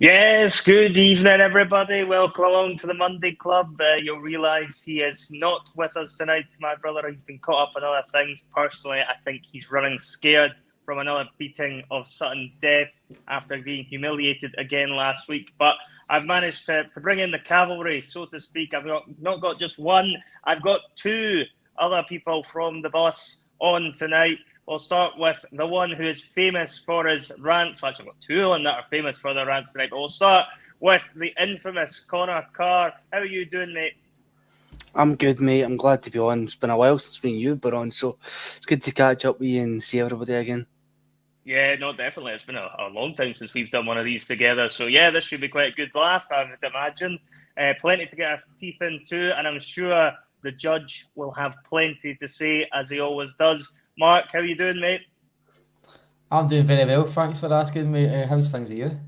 Yes, good evening, everybody. Welcome along to the Monday Club. You'll realise he is not with us tonight, my brother. He's been caught up in other things. Personally, I think he's running scared from another beating of sudden death after being humiliated again last week. But I've managed to bring in the cavalry, so to speak. I've not got just one, I've got two other people from the bus on tonight. We'll start with the one who is famous for his rants. Well, actually, I've got two on that are famous for their rants tonight. But we'll start with the infamous Connor Carr. How are you doing, mate? I'm good, mate. I'm glad to be on. It's been a while since you've been on, so it's good to catch up with you and see everybody again. Yeah, no, definitely. It's been a long time since we've done one of these together. So, yeah, this should be quite a good laugh, I would imagine. Plenty to get our teeth into, and I'm sure the judge will have plenty to say, as he always does. Mark, how are you doing, mate? I'm doing very well. Thanks for asking me. How's things with you?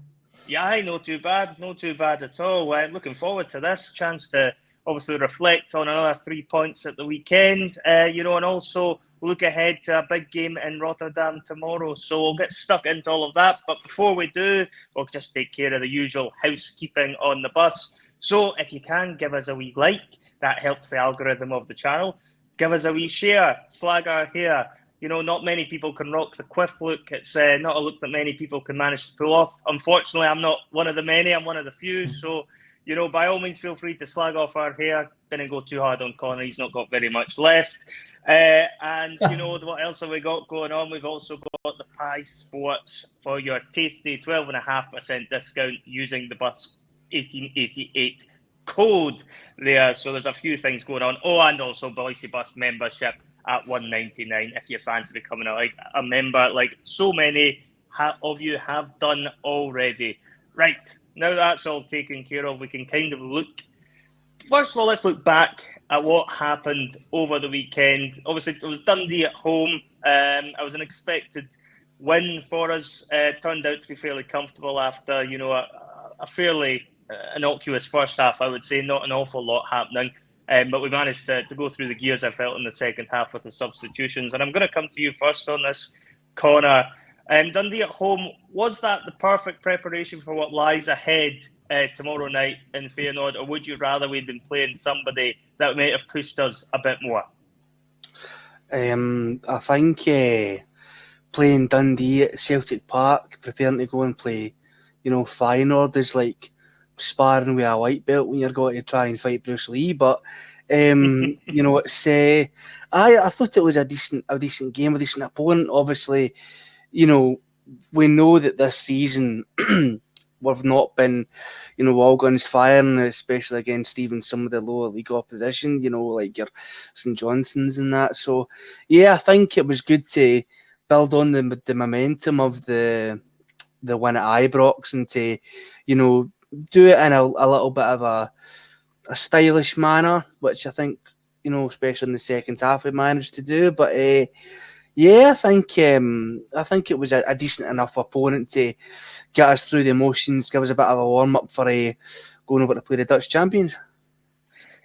Yeah, not too bad. Not too bad at all. Looking forward to this chance to obviously reflect on another 3 points at the weekend, and also look ahead to a big game in Rotterdam tomorrow. So we'll get stuck into all of that. But before we do, we'll just take care of the usual housekeeping on the bus. So if you can, give us a wee like. That helps the algorithm of the channel. Give us a wee share. Slag our hair. Not many people can rock the quiff look. It's not a look that many people can manage to pull off. Unfortunately, I'm not one of the many. I'm one of the few. So, by all means, feel free to slag off our hair. Didn't go too hard on Connor. He's not got very much left. And what else have we got going on? We've also got the Pie Sports for your tasty 12.5% discount using the Bus 1888 code there. So there's a few things going on. Oh, and also Bhoycie Bus membership at $1.99 if you fancy becoming a member, like so many of you have done already. Right, now that's all taken care of, we can kind of look. First of all, let's look back at what happened over the weekend. Obviously, it was Dundee at home. It was an expected win for us. Turned out to be fairly comfortable after, a fairly innocuous first half, I would say. Not an awful lot happening. But we managed to go through the gears, I felt, in the second half with the substitutions. And I'm going to come to you first on this, Connor. Dundee at home, was that the perfect preparation for what lies ahead tomorrow night in Feyenoord, or would you rather we'd been playing somebody that might have pushed us a bit more? I think playing Dundee at Celtic Park, preparing to go and play, Feyenoord is like sparring with a white belt when you're going to try and fight Bruce Lee. But it's I thought it was a decent game, a decent opponent. Obviously, we know that this season we've not been, all guns firing, especially against even some of the lower league opposition, like your St Johnsons and that. So, yeah, I think it was good to build on the momentum of the win at Ibrox and to, do it in a little bit of a stylish manner, which I think, especially in the second half we managed to do. But yeah, I think it was a decent enough opponent to get us through the emotions, give us a bit of a warm up for going over to play the Dutch champions.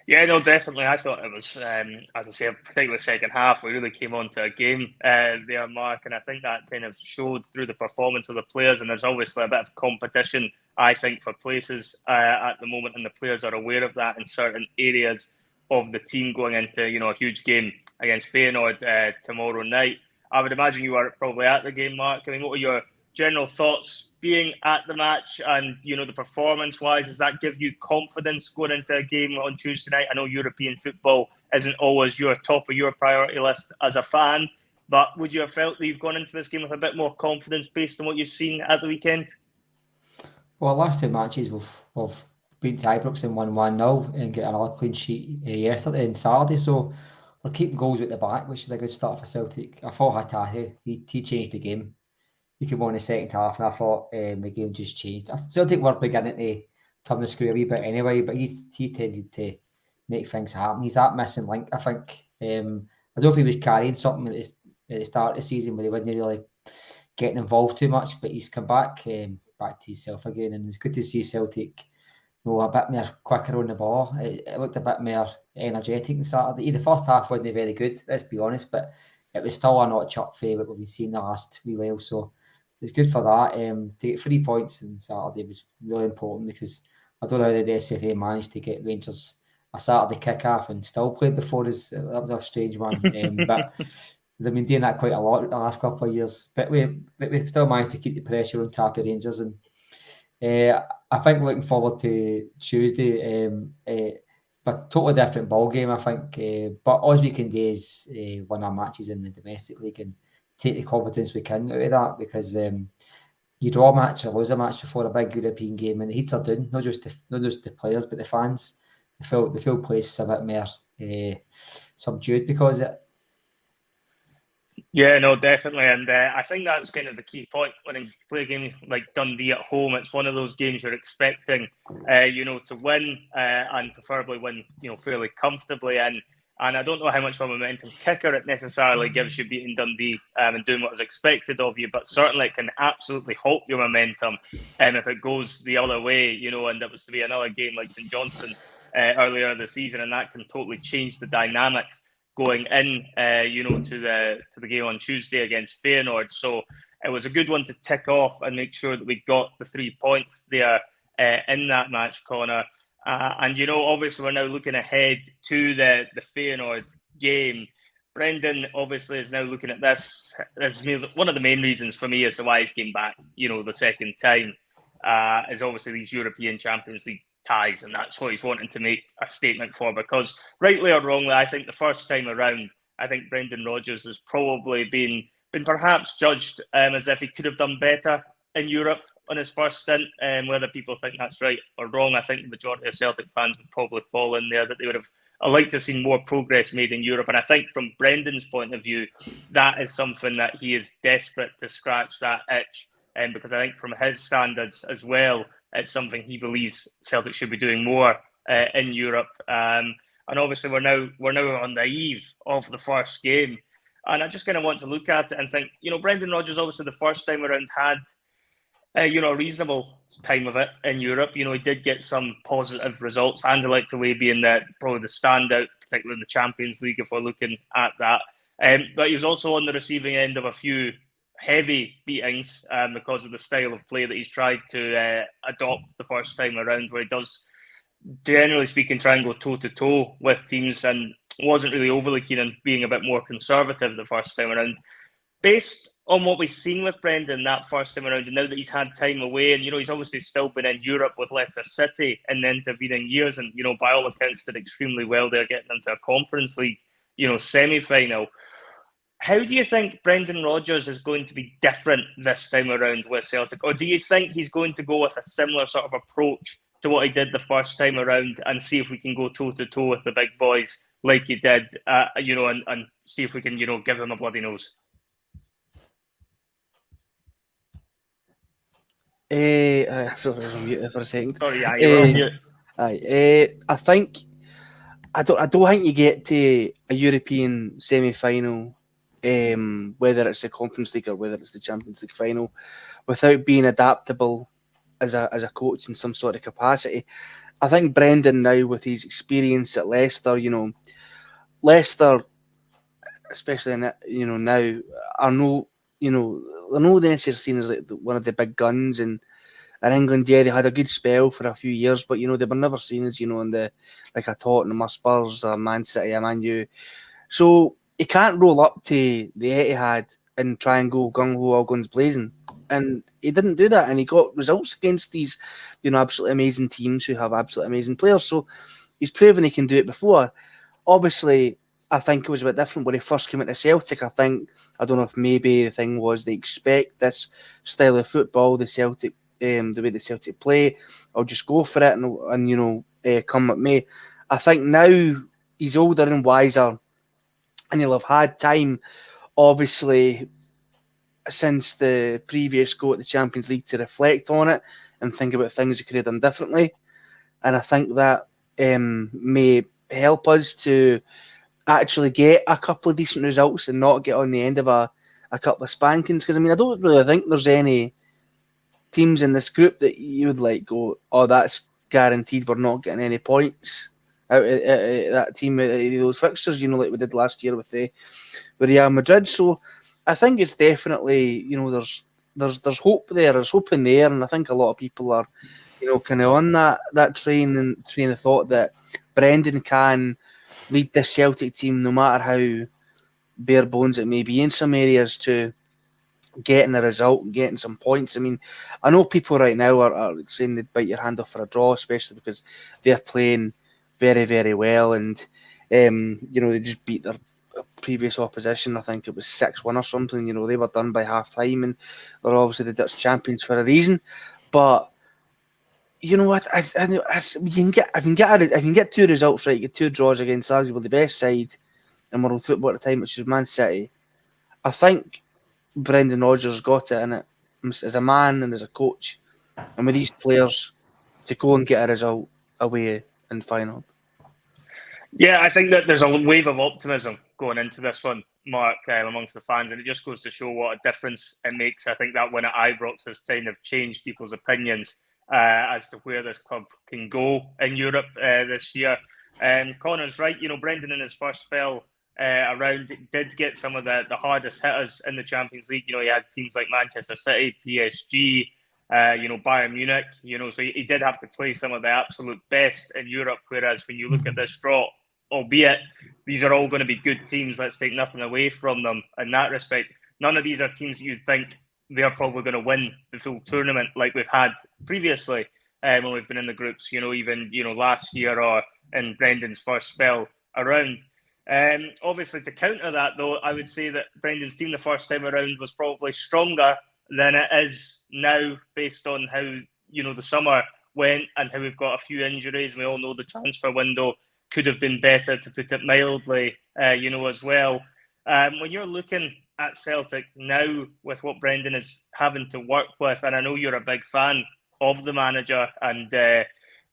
Yeah, no, definitely. I thought it was, as I say, particularly the second half, we really came onto a game there, Mark, and I think that kind of showed through the performance of the players, and there's obviously a bit of competition, I think, for places at the moment, and the players are aware of that in certain areas of the team going into, a huge game against Feyenoord tomorrow night. I would imagine you were probably at the game, Mark. I mean, what were your general thoughts being at the match and, the performance-wise? Does that give you confidence going into a game on Tuesday night? I know European football isn't always your top of your priority list as a fan, but would you have felt that you've gone into this game with a bit more confidence based on what you've seen at the weekend? Well, last two matches we've beat the Ibrox in 1-1-0 and get another clean sheet yesterday and Saturday, so we're keeping goals at the back, which is a good start for Celtic. I thought Hatahe, he changed the game. He came on in the second half, and I thought the game just changed. Celtic were beginning to turn the screw a wee bit anyway, but he tended to make things happen. He's that missing link, I think. I don't know if he was carrying something at the start of the season where he wasn't really getting involved too much, but he's come back to himself again, and it's good to see Celtic a bit more quicker on the ball. It looked a bit more energetic on Saturday. The first half wasn't very good, let's be honest, but it was still a notch up for what we've seen the last wee while. So it's good for that. To get 3 points on Saturday was really important, because I don't know how the SFA managed to get Rangers a Saturday kick-off and still played before us. That was a strange one. But they've been doing that quite a lot the last couple of years. But we still managed to keep the pressure on top of Rangers. And I think looking forward to Tuesday, but totally different ball game, I think. But all we can do is win our matches in the domestic league and take the confidence we can out of that, because you draw a match or lose a match before a big European game, and the heats are down. Not just the players, but the fans. The full place is a bit more subdued because of it. Yeah, no, definitely. And I think that's kind of the key point when you play a game like Dundee at home. It's one of those games you're expecting, to win and preferably win, fairly comfortably. And I don't know how much of a momentum kicker it necessarily gives you beating Dundee and doing what is expected of you, but certainly it can absolutely halt your momentum if it goes the other way, and it was to be another game like St Johnstone earlier this season, and that can totally change the dynamics going in, to the game on Tuesday against Feyenoord. So it was a good one to tick off and make sure that we got the 3 points there in that match, Connor. And obviously we're now looking ahead to the Feyenoord game. Brendan obviously is now looking at this as one of the main reasons for me as to why he's came back, the second time, is obviously these European Champions League ties, and that's what he's wanting to make a statement for, because rightly or wrongly, I think the first time around, I think Brendan Rodgers has probably been perhaps judged as if he could have done better in Europe on his first stint. Whether people think that's right or wrong, I think the majority of Celtic fans would probably fall in there that they would have liked to have seen more progress made in Europe. And I think from Brendan's point of view, that is something that he is desperate to scratch that itch, because I think from his standards as well, it's something he believes Celtic should be doing more in Europe. And obviously we're now on the eve of the first game, and I just kind of want to look at it and think, Brendan Rodgers obviously the first time around had a reasonable time of it in Europe. He did get some positive results. Anderlecht away being probably the standout, particularly in the Champions League if we're looking at that. But he was also on the receiving end of a few heavy beatings because of the style of play that he's tried to adopt the first time around, where he does, generally speaking, try and go toe-to-toe with teams, and wasn't really overly keen on being a bit more conservative the first time around. Based on what we've seen with Brendan that first time around, and now that he's had time away, and he's obviously still been in Europe with Leicester City in the intervening years, and by all accounts did extremely well there, getting into a Conference League semi-final. How do you think Brendan Rodgers is going to be different this time around with Celtic? Or do you think he's going to go with a similar sort of approach to what he did the first time around and see if we can go toe-to-toe with the big boys like he did, and see if we can, give them a bloody nose? Sorry, I was on mute for a second. Sorry, yeah, you were on mute. I think I don't think you get to a European semi-final, whether it's the Conference League or whether it's the Champions League final, without being adaptable as a coach in some sort of capacity. I think Brendan now, with his experience at Leicester, Leicester, especially now, are no, they're not necessarily seen as like one of the big guns in England. Yeah, they had a good spell for a few years, but they were never seen as in the like a Tottenham or Spurs or Man City or Man U. So he can't roll up to the Etihad and try and go gung ho all guns blazing, and he didn't do that, and he got results against these absolutely amazing teams who have absolutely amazing players. So he's proven he can do it before. Obviously, I think it was a bit different when he first came into Celtic. I don't know if maybe the thing was they expect this style of football, the Celtic, the way the Celtic play. I'll just go for it and come at me. I think now he's older and wiser, and he'll have had time, obviously, since the previous go at the Champions League to reflect on it and think about things he could have done differently. And I think that may help us to actually get a couple of decent results and not get on the end of a couple of spankings. Because, I don't really think there's any teams in this group that you would go, oh, that's guaranteed we're not getting any points out of that team, those fixtures, like we did last year with Real Madrid. So I think it's definitely, there's there's hope there. There's hope in the air, and I think a lot of people are, kind of on that train of thought that Brendan can lead the Celtic team, no matter how bare bones it may be in some areas, to getting a result and getting some points. I mean, I know people right now are saying they'd bite your hand off for a draw, especially because they're playing very, very well, and they just beat their previous opposition. I think it was 6-1 or something. They were done by half time, and they're obviously the Dutch champions for a reason. But you know what? I can get 2 results right, get 2 draws against arguably the best side in world football at the time, which is Man City. I think Brendan Rodgers got it in it as a man and as a coach, and with these players to go and get a result away in Feyenoord. Yeah, I think that there's a wave of optimism going into this one, Mark, amongst the fans, and it just goes to show what a difference it makes. I think that win at Ibrox has kind of changed people's opinions as to where this club can go in Europe this year. Connor's right. Brendan in his first spell around did get some of the hardest hitters in the Champions League. He had teams like Manchester City, PSG, Bayern Munich. So he did have to play some of the absolute best in Europe. Whereas when you look at this draw, albeit these are all going to be good teams, let's take nothing away from them in that respect. None of these are teams that you think they're probably going to win the full tournament like we've had previously when we've been in the groups, even last year or in Brendan's first spell around. Obviously, to counter that, though, I would say that Brendan's team the first time around was probably stronger than it is now, based on how the summer went and how we've got a few injuries. We all know the transfer window could have been better, to put it mildly, as well. When you're looking at Celtic now with what Brendan is having to work with, and I know you're a big fan of the manager and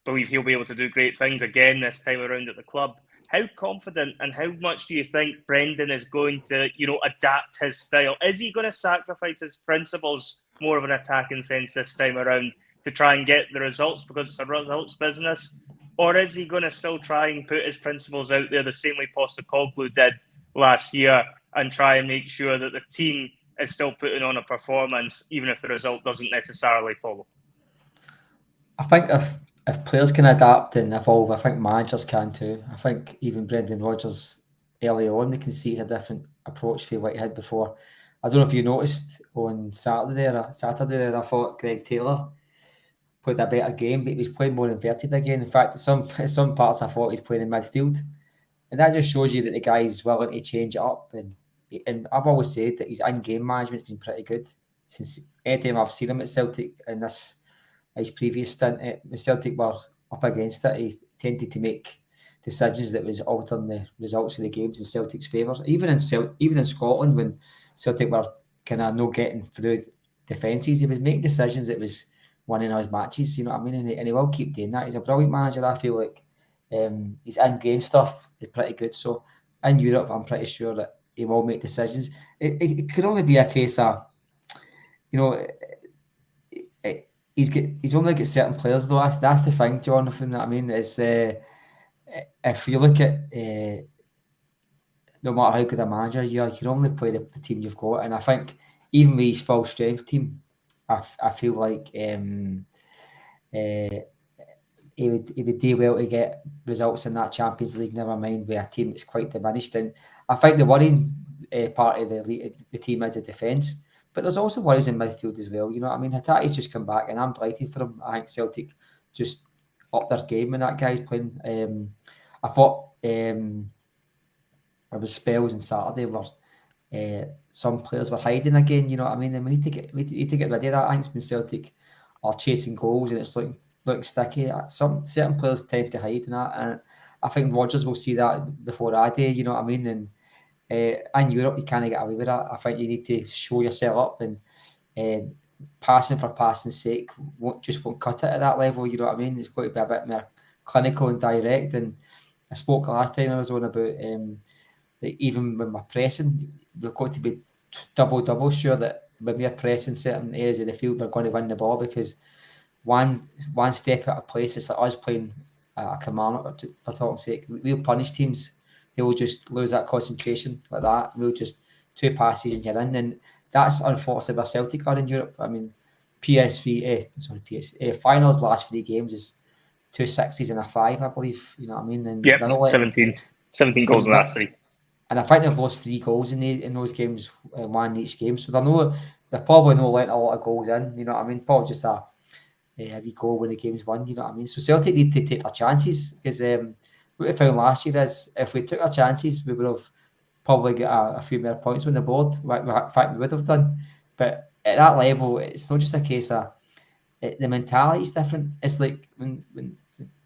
believe he'll be able to do great things again this time around at the club. How confident and how much do you think Brendan is going to, adapt his style? Is he going to sacrifice his principles, more of an attacking sense this time around, to try and get the results because it's a results business? Or is he going to still try and put his principles out there the same way Postecoglou did last year and try and make sure that the team is still putting on a performance, even if the result doesn't necessarily follow? I think if players can adapt and evolve, I think managers can too. I think even Brendan Rodgers early on, they can see a different approach for what he had before. I don't know if you noticed on Saturday, I thought Greg Taylor played a better game, but he was playing more inverted again. In fact, some parts I thought he's playing in midfield. And that just shows you that the guy is willing to change it up. And I've always said that his in-game management's been pretty good. Since any time I've seen him at Celtic and his previous stint at Celtic were up against it, he tended to make decisions that was altering the results of the games in Celtic's favour. Even in Scotland, when Celtic were kind of not getting through defences, he was making decisions that was winning his matches, you know what I mean? And he will keep doing that. He's a brilliant manager. I feel like his in-game stuff is pretty good. So in Europe, I'm pretty sure that he will make decisions. It could only be a case of, he's only got certain players though. That's the thing, Jonathan. I mean, it's if you look at no matter how good a manager you are, you can only play the team you've got. And I think even with his full strength team, I feel like he would do well to get results in that Champions League, never mind with a team that's quite diminished. And I think the worrying part of the team is the defence, but there's also worries in midfield as well. You know what I mean? Hatate's just come back, and I'm delighted for him. I think Celtic just upped their game when that guy's playing. I thought there was spells on Saturday where some players were hiding again. You know what I mean? And we need to get rid of that. I think it's been Celtic are chasing goals and it's looking sticky. Certain players tend to hide in that, and I think Rodgers will see that before I do. You know what I mean? And in Europe, you can't get away with that. I think you need to show yourself up, and passing for passing's sake won't cut it at that level. You know what I mean? It's got to be a bit more clinical and direct. And I spoke last time I was on about that even when we're pressing, we've got to be double sure that when we're pressing certain areas of the field, we're going to win the ball, because one step out of place, it's like us playing a command, for talk's sake. We'll punish teams. They will just lose that concentration like that. We'll just 2 passes and you're in. And that's unfortunately where Celtic are in Europe. I mean, finals last 3 games is 2 6s and a 5, I believe. You know what I mean? And Yep, they're not letting, 17 goals in the last 3. And I think they've lost 3 goals in those games, 1 in each game. So they're probably not letting a lot of goals in. You know what I mean? Probably just a wee goal when the game's won. You know what I mean? So Celtic need to take their chances, because what we found last year is if we took our chances, we would have probably got a few more points on the board. In fact, we would have done. But at that level, it's not just a case of the mentality is different. It's like when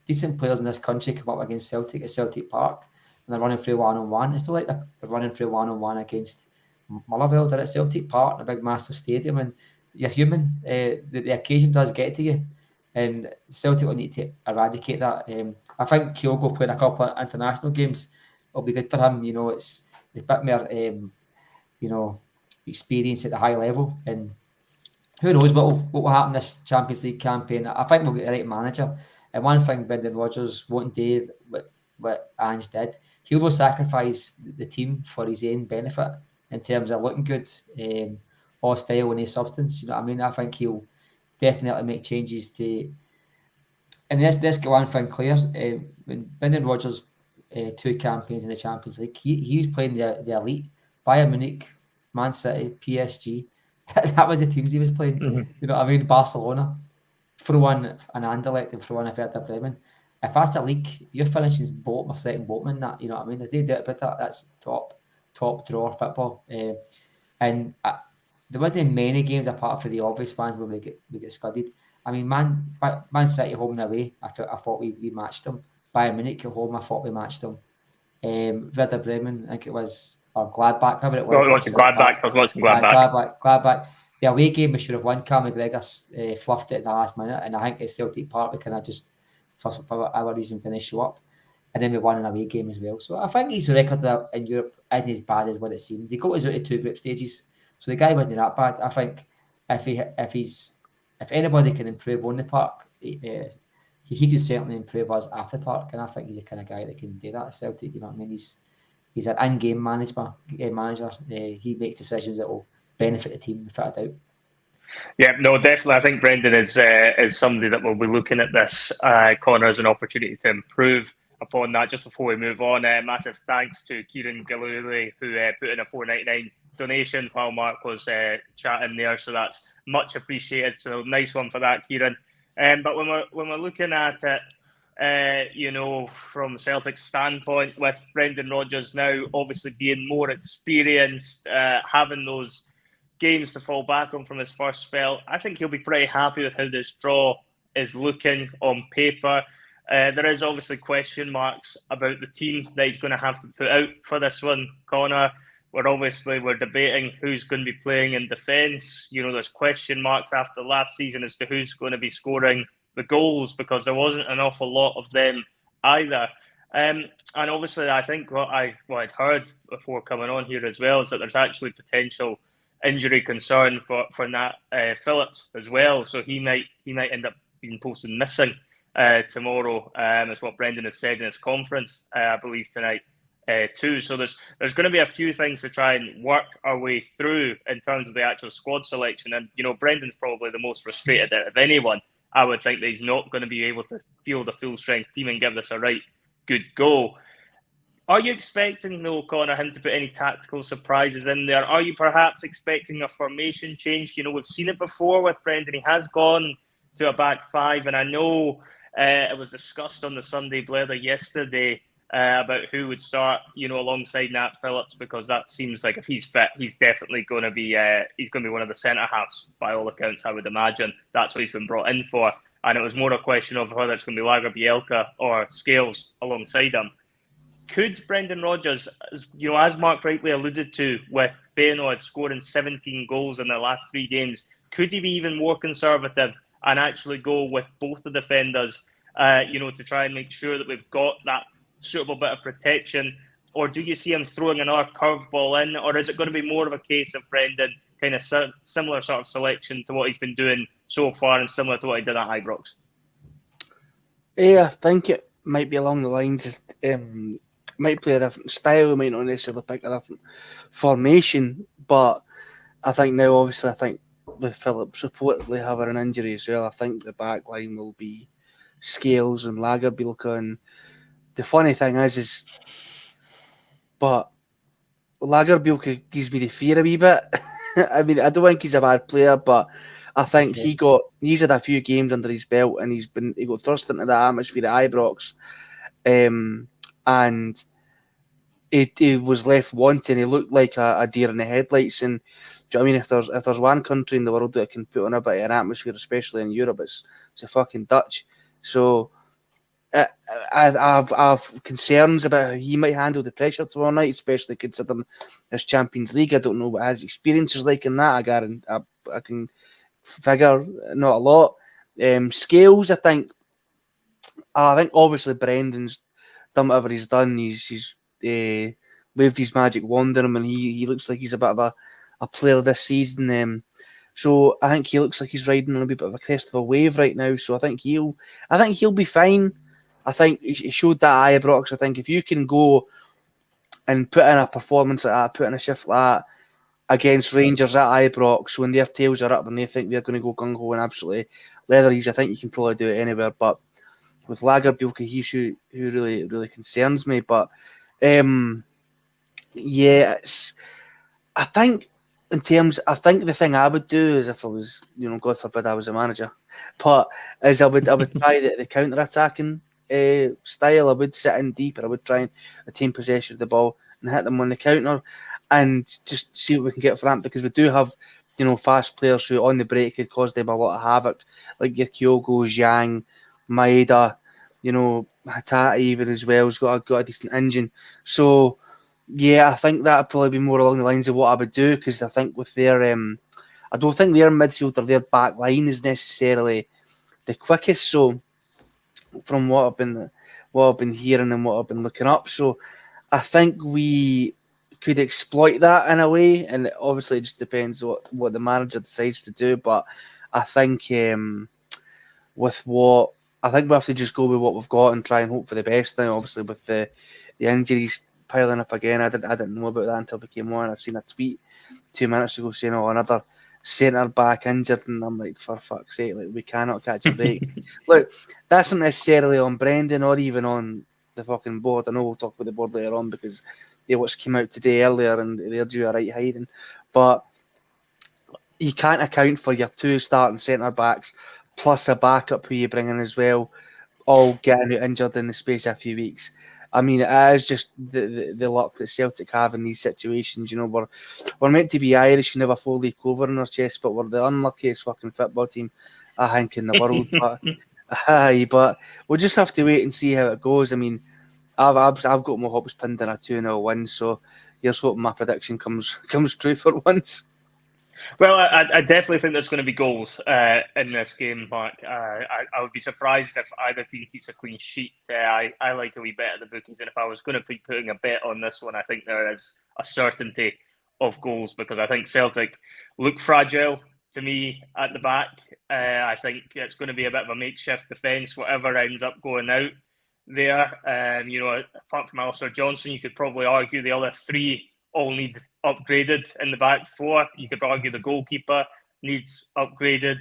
decent players in this country come up against Celtic at Celtic Park and they're running through 1-on-1. It's not like they're running through 1-on-1 against Motherwell. They're at Celtic Park, in a big massive stadium, and you're human. The occasion does get to you, and Celtic will need to eradicate that. I think Kyogo playing a couple of international games will be good for him. You know, it's a bit more experience at the high level, and who knows what will happen this Champions League campaign. I think we'll get the right manager. And one thing Brendan Rodgers won't do what Ange did, he will sacrifice the team for his own benefit in terms of looking good, all style and no substance. You know what I mean? I think he'll definitely make changes to. And let's get one thing clear. When Brendan Rodgers 2 campaigns in the Champions League, he was playing the elite, Bayern Munich, Man City, PSG. That was the teams he was playing. Mm-hmm. You know what I mean? Barcelona. Throw in an Anderlecht and throw in a Werder Bremen. If that's a league, you're finishing bottom or second bottom in that. You know what I mean? There's no doubt about that. That's top drawer football. And there wasn't many games apart from the obvious ones where we get scudded. I mean, Man City home and away, I thought we matched them. Bayern Munich at home, I thought we matched them. Werder Bremen, I think it was, or Gladbach, however it was. No, it wasn't Gladbach. I was watching Gladbach. Gladbach. The away game we should have won. Cal McGregor fluffed it in the last minute, and I think at Celtic Park we kind of just, for whatever reason, didn't show up. And then we won an away game as well. So I think his record in Europe isn't as bad as what it seemed. They got us out of 2 group stages, so the guy wasn't that bad. I think if anybody can improve on the park, he can certainly improve us after the park, and I think he's the kind of guy that can do that at Celtic. You know what I mean? He's an in-game manager. He makes decisions that will benefit the team without a doubt. Yeah, no, definitely. I think Brendan is somebody that will be looking at this corner as an opportunity to improve upon that. Just before we move on, massive thanks to Kieran Gillooly, who put in a $4.99 donation while Mark was chatting there. So that's much appreciated. So nice one for that, Kieran. But when we're looking at it, from Celtic's standpoint, with Brendan Rodgers now obviously being more experienced, having those games to fall back on from his first spell, I think he'll be pretty happy with how this draw is looking on paper. There is obviously question marks about the team that he's going to have to put out for this one, Connor. We're debating who's going to be playing in defence. There's question marks after last season as to who's going to be scoring the goals, because there wasn't an awful lot of them either. And obviously, I think what I'd heard before coming on here as well is that there's actually potential injury concern for Nat Phillips as well. So he might end up being posted missing tomorrow, is what Brendan has said in his conference, I believe, tonight too. So there's going to be a few things to try and work our way through in terms of the actual squad selection. And, Brendan's probably the most frustrated out of anyone. I would think that he's not going to be able to field a full-strength team and give this a right good go. Are you expecting, though, Connor, him to put any tactical surprises in there? Are you perhaps expecting a formation change? We've seen it before with Brendan. He has gone to a back 5, and I know it was discussed on the Sunday Blether yesterday about who would start, alongside Nat Phillips, because that seems like if he's fit, he's definitely going to be one of the centre halves by all accounts. I would imagine that's what he's been brought in for, and it was more a question of whether it's going to be Lager Bielka or Scales alongside him. Could Brendan Rodgers, as Mark rightly alluded to, with Feyenoord scoring 17 goals in their last 3 games, could he be even more conservative and actually go with both the defenders, to try and make sure that we've got that suitable bit of protection? Or do you see him throwing another curveball in? Or is it going to be more of a case of Brendan kind of similar sort of selection to what he's been doing so far and similar to what he did at Ibrox? Yeah, I think it might be along the lines, might play a different style, might not necessarily pick a different formation, but I think now, obviously, I think with Phillips reportedly having an injury as well, I think the back line will be Scales and Lagerbielke. And the funny thing is but Lagerbielke gives me the fear a wee bit. I mean, I don't think he's a bad player, but I think he's had a few games under his belt, and he got thrust into the atmosphere at Ibrox, and he was left wanting. He looked like a deer in the headlights. And do you know what I mean? If there's one country in the world that can put on a bit of an atmosphere, especially in Europe, it's the fucking Dutch. So I've concerns about how he might handle the pressure tomorrow night, especially considering his Champions League. I don't know what his experience is like in that. I can figure not a lot. Scales, I think obviously Brendan's done whatever he's done. He's waved his magic wand on him, and he looks like he's a bit of a player this season. So I think he looks like he's riding on a bit of a crest of a wave right now. So I think he'll be fine. I think he showed that at Ibrox. I think if you can go and put in a performance like that, put in a shift like that against Rangers at Ibrox when their tails are up and they think they're going to go gung-ho and absolutely leather these, I think you can probably do it anywhere. But with Lagerbielke, who really, really concerns me. But yeah, I think the thing I would do is, if I was, God forbid I was a manager, but is I would try the counter-attacking style. I would sit in deep, and I would try and attain possession of the ball and hit them on the counter and just see what we can get for that, because we do have, fast players who on the break could cause them a lot of havoc, like your Kyogo, Zhang, Maeda, Hatata even as well. Has got a decent engine. So yeah, I think that'd probably be more along the lines of what I would do, because I think with their I don't think their midfield or their back line is necessarily the quickest. So from what I've been hearing and what I've been looking up, so I think we could exploit that in a way, and obviously it just depends what the manager decides to do. But I think I think we have to just go with what we've got and try and hope for the best now. Obviously, with the injuries piling up again, I didn't know about that until we came on. I'd seen a tweet 2 minutes ago saying, "Oh, another centre back injured," and I'm like, for fuck's sake, like, we cannot catch a break. Look, that's not necessarily on Brendan or even on the fucking board. I know we'll talk about the board later on, because what's came out today earlier, and they're due a right hiding. But you can't account for your two starting centre backs plus a backup who you bring in as well, all getting injured in the space of a few weeks. I mean, it is just the luck that Celtic have in these situations. We're meant to be Irish and have a 4-leaf clover in our chest, but we're the unluckiest fucking football team, I think, in the world. But we'll just have to wait and see how it goes. I mean, I've got my hopes pinned in a 2-0 win, so here's hoping my prediction comes true for once. Well, I definitely think there's going to be goals in this game, Mark. I would be surprised if either team keeps a clean sheet. I like a wee bet at the bookies, and if I was going to be putting a bet on this one, I think there is a certainty of goals, because I think Celtic look fragile to me at the back. I think it's going to be a bit of a makeshift defence, whatever ends up going out there. Apart from Alistair Johnson, you could probably argue the other three all need upgraded in the back four. You could argue the goalkeeper needs upgraded,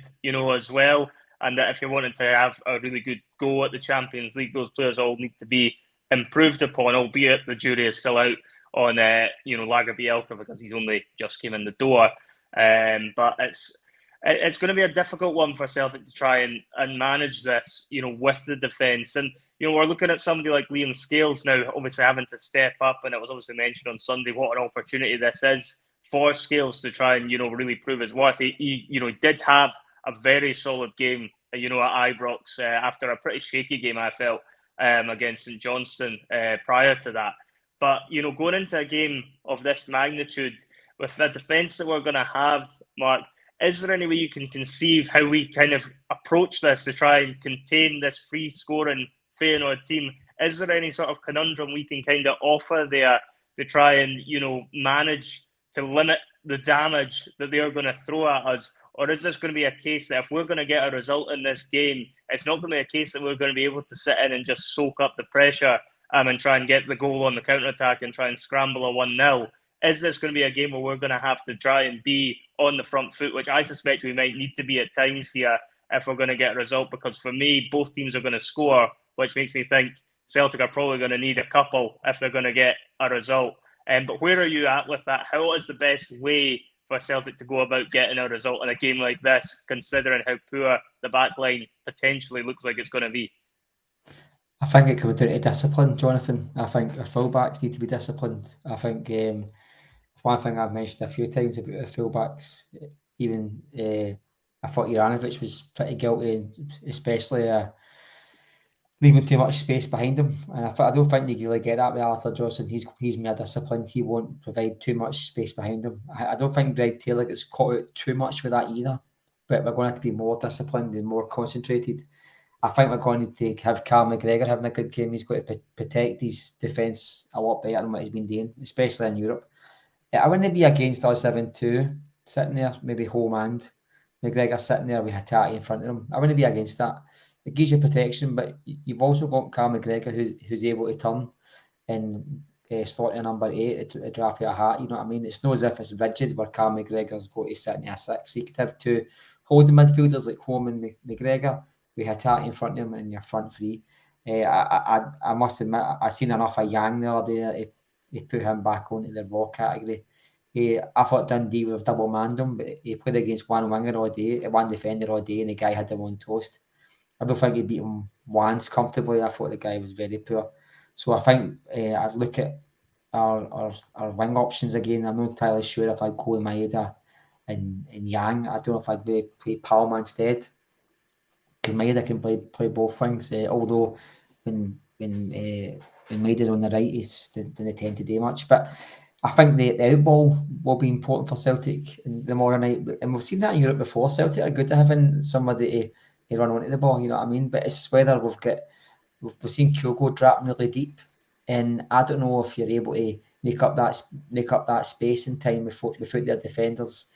as well. And that if you wanted to have a really good go at the Champions League, those players all need to be improved upon, albeit the jury is still out on, Lagerbielke, because he's only just came in the door. But it's going to be a difficult one for Celtic to try and manage this, with the defence. And we're looking at somebody like Liam Scales now, obviously having to step up, and it was obviously mentioned on Sunday what an opportunity this is for Scales to try and, really prove his worth. He did have a very solid game, at Ibrox after a pretty shaky game, I felt, against St Johnstone prior to that. But, going into a game of this magnitude with the defence that we're going to have, Mark, is there any way you can conceive how we kind of approach this to try and contain this free-scoring Feyenoord team? Is there any sort of conundrum we can kind of offer there to try and, manage to limit the damage that they're going to throw at us? Or is this going to be a case that if we're going to get a result in this game, it's not going to be a case that we're going to be able to sit in and just soak up the pressure and try and get the goal on the counter-attack and try and scramble a 1-0? is this going to be a game where we're going to have to try and be on the front foot, which I suspect we might need to be at times here if we're going to get a result? Because for me, both teams are going to score, which makes me think Celtic are probably going to need a couple if they're going to get a result. But where are you at with that? How is the best way for Celtic to go about getting a result in a game like this, considering how poor the back line potentially looks like it's going to be? I think it comes down to discipline, Jonathan. I think our fullbacks need to be disciplined. I think one thing I've mentioned a few times about the fullbacks, even I thought Juranovic was pretty guilty, especially leaving too much space behind him. And I don't think you really get that with Arthur Johnson. He's more disciplined. He won't provide too much space behind him. I don't think Greg Taylor gets caught out too much with that either. But we're going to have to be more disciplined and more concentrated. I think we're going to have Carl McGregor having a good game. He's got to protect his defence a lot better than what he's been doing, especially in Europe. I wouldn't be against our 7-2 sitting there, maybe home and McGregor sitting there with Hatate in front of him. I wouldn't be against that. It gives you protection, but you've also got Carl McGregor who's able to turn and slot in number 8 to drop you a hat. You know what I mean? It's not as if it's rigid where Carl McGregor's got to sit in a 6. You could have two holding midfielders like Holm and McGregor with Hatate in front of him and your front three. I must admit, I seen enough of Yang the other day to put him back onto the raw category. I thought Dundee would have double manned him, but he played against one winger all day, one defender all day, and the guy had him on toast. I don't think he beat him once comfortably. I thought the guy was very poor. So I think I'd look at our wing options again. I'm not entirely sure if I'd go with Maeda and Yang. I don't know if I'd play Palma instead, because Maeda can play both wings. Although when Maeda's on the right, he doesn't tend to do much. But I think the outball will be important for Celtic in the morning night. And we've seen that in Europe before. Celtic are good at having somebody to run onto the ball, you know what I mean? But it's whether we've seen Kyogo drop really deep. And I don't know if you're able to make up that space in time without their defenders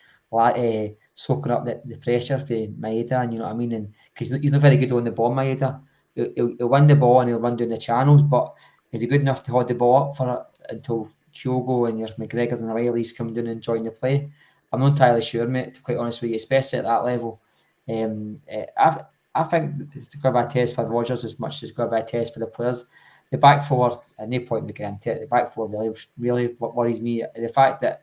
soaking up the pressure for Maeda, and you know what I mean? And because he's not very good on the ball, Maeda. He'll win the ball and he'll run down the channels, but is he good enough to hold the ball up for it until Kyogo and your McGregors and Riley's come down and join the play? I'm not entirely sure, mate, to be quite honest with you, especially at that level. I think it's going to be a test for Rodgers as much as it's going to be a test for the players. The back four, and no point in getting into it, the back four really what worries me. The fact that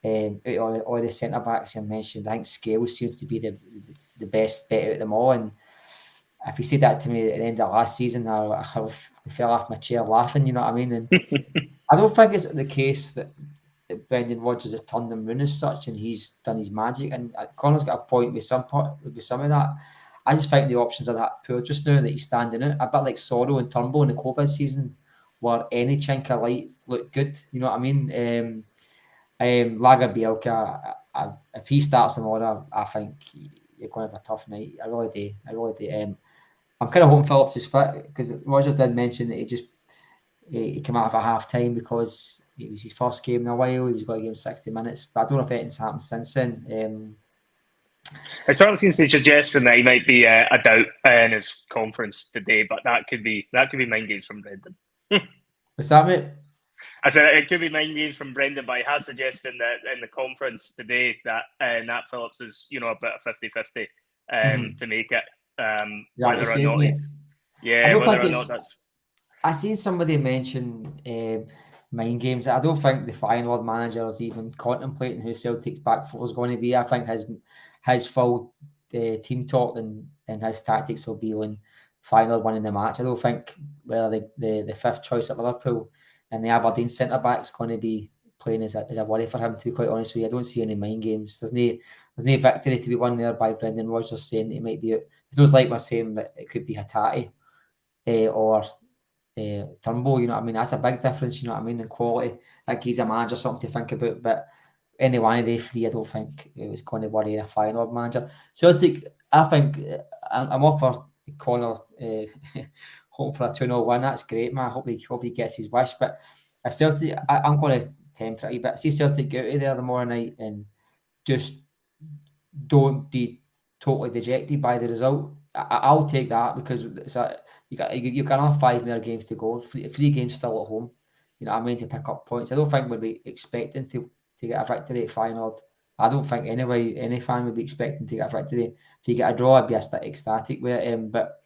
all the centre backs you mentioned, I think Scales seems to be the best bet out of them all. And if you said that to me at the end of last season, I fell off my chair laughing, you know what I mean? And I don't think it's the case that Brendan Rodgers has turned him round as such and he's done his magic. And Connor's got a point with some of that. I just think the options are that poor just now that he's standing out. A bit like Sorrow and Turnbull in the COVID season, where any chink of light looked good. You know what I mean? Lager Bielka, if he starts tomorrow, I think you're going to have a tough night. I really do. I'm kind of hoping Phillips is fit, because Rodgers did mention that he came out of a half time because it was his first game in a while. He was going to give him 60 minutes, but I don't know if anything's happened since then. It certainly seems to be suggesting that he might be a doubt in his conference today, but that could be mind games from Brendan. What's that, mate? I said it could be mind games from Brendan, but he has suggested that in the conference today that Nat Phillips is, a bit of 50-50 to make it. Whether or not he's... Yeah, whether or not that's... I seen somebody mention mind games. I don't think the Feyenoord manager is even contemplating who Celtic's back four is going to be. I think his full team talk and his tactics will be on Feyenoord winning the match. I don't think whether the fifth choice at Liverpool and the Aberdeen centre back is going to be playing as a worry for him, to be quite honest with you. I don't see any mind games. There's no victory to be won there by Brendan Rodgers saying that he might be out. It's not like we're saying that it could be Hatate or Turnbull, you know what I mean? That's a big difference, you know what I mean, in quality. That gives a manager something to think about, but any one of the three, I don't think it was going to worry a Feyenoord manager. Celtic, I think I'm off for Connor hoping for a 2-0 win. That's great, man. I hope he gets his wish, but Celtic, I'm going to temper it a bit. See Celtic get out of there tomorrow night and just don't be totally dejected by the result. I'll take that, because it's you can have 5 more games to go. 3 games still at home. you know what I mean, to pick up points. I don't think we'd be expecting to get a victory at Feyenoord. I don't think any fan would be expecting to get a victory. If you get a draw, I'd be ecstatic with it. But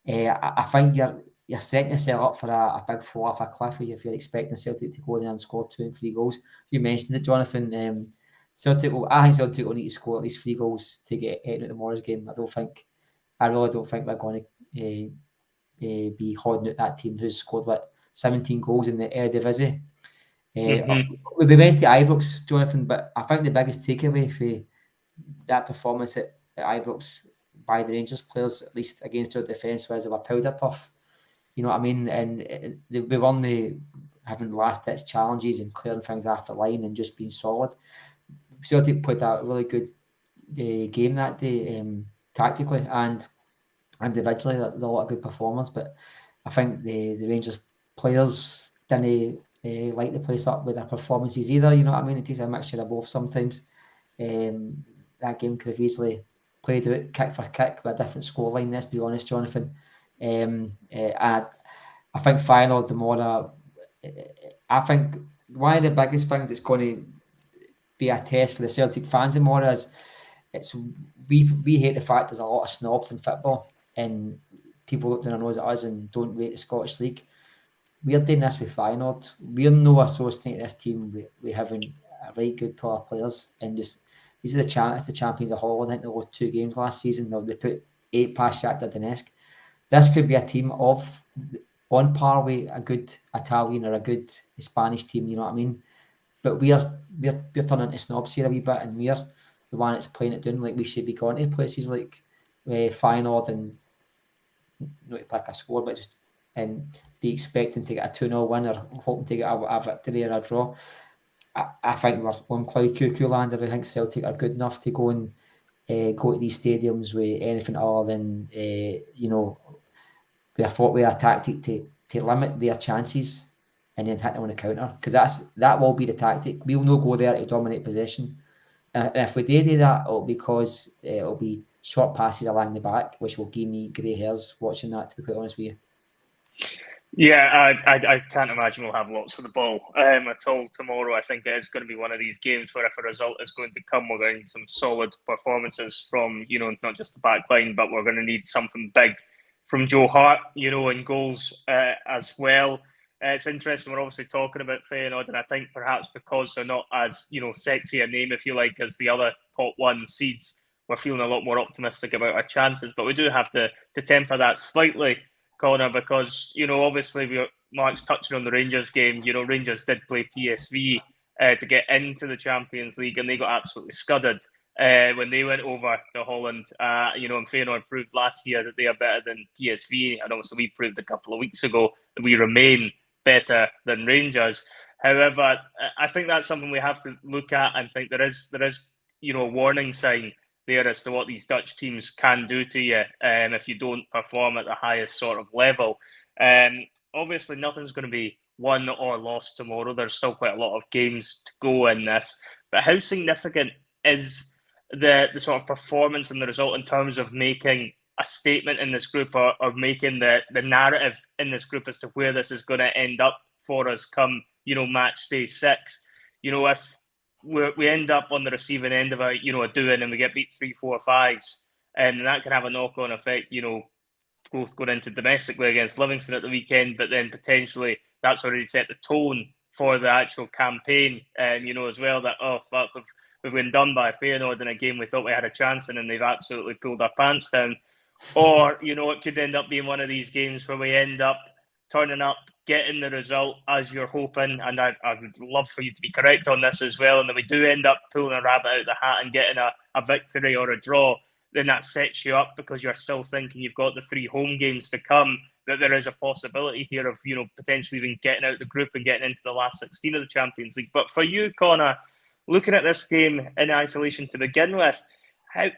I think you're setting yourself up for a big fall off a cliff if you're expecting Celtic to go there and score 2 and 3 goals. You mentioned it, Jonathan. I think Celtic will need to score at least 3 goals to get into tomorrow's game. I really don't think they're going to be holding out that team who's scored 17 goals in the Eredivisie. We'll be went to Ibrox, Jonathan, but I think the biggest takeaway for that performance at Ibrox by the Rangers players, at least against our defence, was of a powder puff. You know what I mean? And they weren't having last-ditch challenges and clearing things after line and just being solid. Celtic played a really good game that day, tactically and individually. There was a lot of good performance, but I think the Rangers players didn't light the place up with their performances either. You know what I mean? It takes a mixture of both sometimes. That game could have easily played out kick for kick with a different scoreline, let's be honest, Jonathan. I think Feyenoord tomorrow, I think one of the biggest things that's going to be a test for the Celtic fans tomorrow is we hate the fact there's a lot of snobs in football and people look down their nose at us and don't rate the Scottish League. We're doing this with Feyenoord. We're no associating this team with having a right good pool of players, and just these are the champions of Holland. I think they lost 2 games last season. They put 8 past Shakhtar Donetsk. This could be a team on par with a good Italian or a good Spanish team. You know what I mean? But we're turning into snobs here a wee bit, and we're the one that's playing it down like we should be going to places like Feyenoord and not to pick a score, but just be expecting to get a 2-0 win or hoping to get a victory or a draw. I think we're on Clyde Cuckoo land if I think Celtic are good enough to go and go to these stadiums with anything other than with a tactic to limit their chances and then hit them on the counter, because that will be the tactic. We will not go there to dominate possession, and if we do that, it'll be short passes along the back, which will give me grey hairs watching that, to be quite honest with you. Yeah, I can't imagine we'll have lots of the ball at all tomorrow. I think it is going to be one of these games where if a result is going to come, we're going to need some solid performances from, not just the back line, but we're going to need something big from Joe Hart, in goals as well. It's interesting, we're obviously talking about Feyenoord, and I think perhaps because they're not as, sexy a name, if you like, as the other pot 1 seeds, we're feeling a lot more optimistic about our chances. But we do have to temper that slightly, Connor, because, obviously Mark's touching on the Rangers game. Rangers did play PSV to get into the Champions League, and they got absolutely scudded when they went over to Holland. And Feyenoord proved last year that they are better than PSV, and obviously we proved a couple of weeks ago that we remain better than Rangers. However, I think that's something we have to look at and think there is a warning sign there as to what these Dutch teams can do to you if you don't perform at the highest sort of level. Obviously, nothing's going to be won or lost tomorrow. There's still quite a lot of games to go in this. But how significant is the sort of performance and the result in terms of making a statement in this group or making the narrative in this group as to where this is going to end up for us come, match day 6? If we end up on the receiving end of a doing and we get beat 3, 4, 5s, and that can have a knock-on effect, both going into domestically against Livingston at the weekend, but then potentially that's already set the tone for the actual campaign, as well, that, oh, fuck, we've been done by Feyenoord in a game we thought we had a chance in, and they've absolutely pulled our pants down. Or, it could end up being one of these games where we end up turning up, getting the result as you're hoping, and I would love for you to be correct on this as well, and that we do end up pulling a rabbit out of the hat and getting a victory or a draw, then that sets you up, because you're still thinking you've got the 3 home games to come, that there is a possibility here of, potentially even getting out of the group and getting into the last 16 of the Champions League. But for you, Connor, looking at this game in isolation to begin with,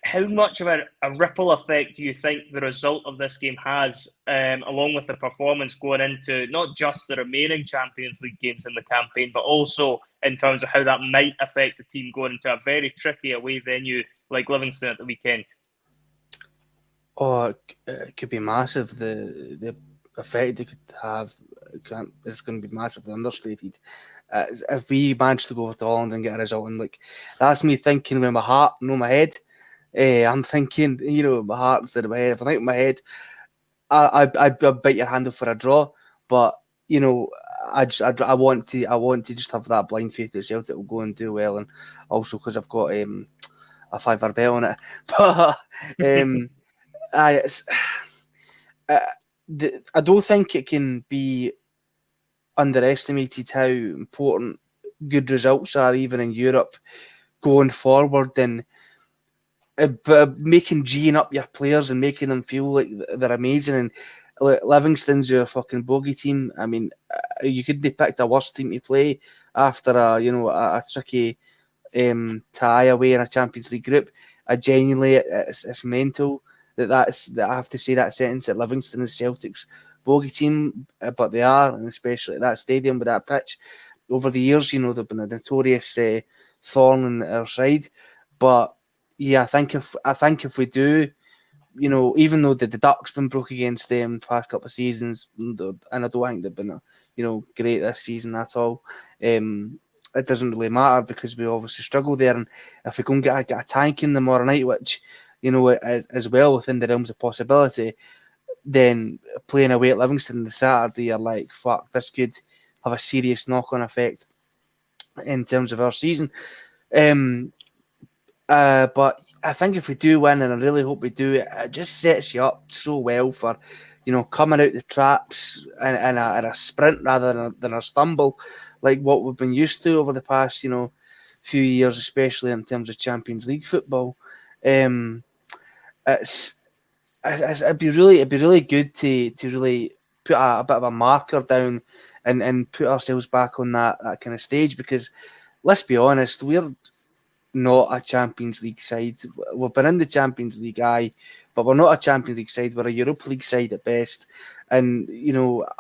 how much of a ripple effect do you think the result of this game has, along with the performance going into not just the remaining Champions League games in the campaign, but also in terms of how that might affect the team going into a very tricky away venue like Livingston at the weekend? Oh, it could be massive. The effect it could have is going to be massively understated. If we manage to go over to Holland and get a result, and like that's me thinking with my heart, no my head. I'm thinking, my heart instead of my head. If I think with my head, I'd bite your hand off for a draw, but I want to just have that blind faith that Celtic will go and do well, and also because I've got a £5 bet on it. But I don't think it can be underestimated how important good results are, even in Europe, going forward, and making G'ing up your players and making them feel like they're amazing. And Livingston's your fucking bogey team. I mean, you couldn't have picked a worse team to play after a tricky tie away in a Champions League group. Genuinely, it's mental that I have to say that sentence, that Livingston is Celtic's bogey team, but they are, and especially at that stadium with that pitch. Over the years, they've been a notorious thorn in our side. But yeah, I think if we do, even though the Ducks been broke against them the past couple of seasons, and I don't think they've been great this season at all. It doesn't really matter because we obviously struggle there, and if we go and get a tank in tomorrow night, which as well within the realms of possibility, then playing away at Livingston the Saturday, you're like, fuck, this could have a serious knock-on effect in terms of our season. But I think if we do win, and I really hope we do, it just sets you up so well for, coming out the traps in a sprint rather than a stumble, like what we've been used to over the past, few years, especially in terms of Champions League football. It'd be really good to really put a bit of a marker down and put ourselves back on that kind of stage, because let's be honest, we're not a Champions League side. We've been in the Champions League, but we're not a Champions League side. We're a Europa League side at best. And,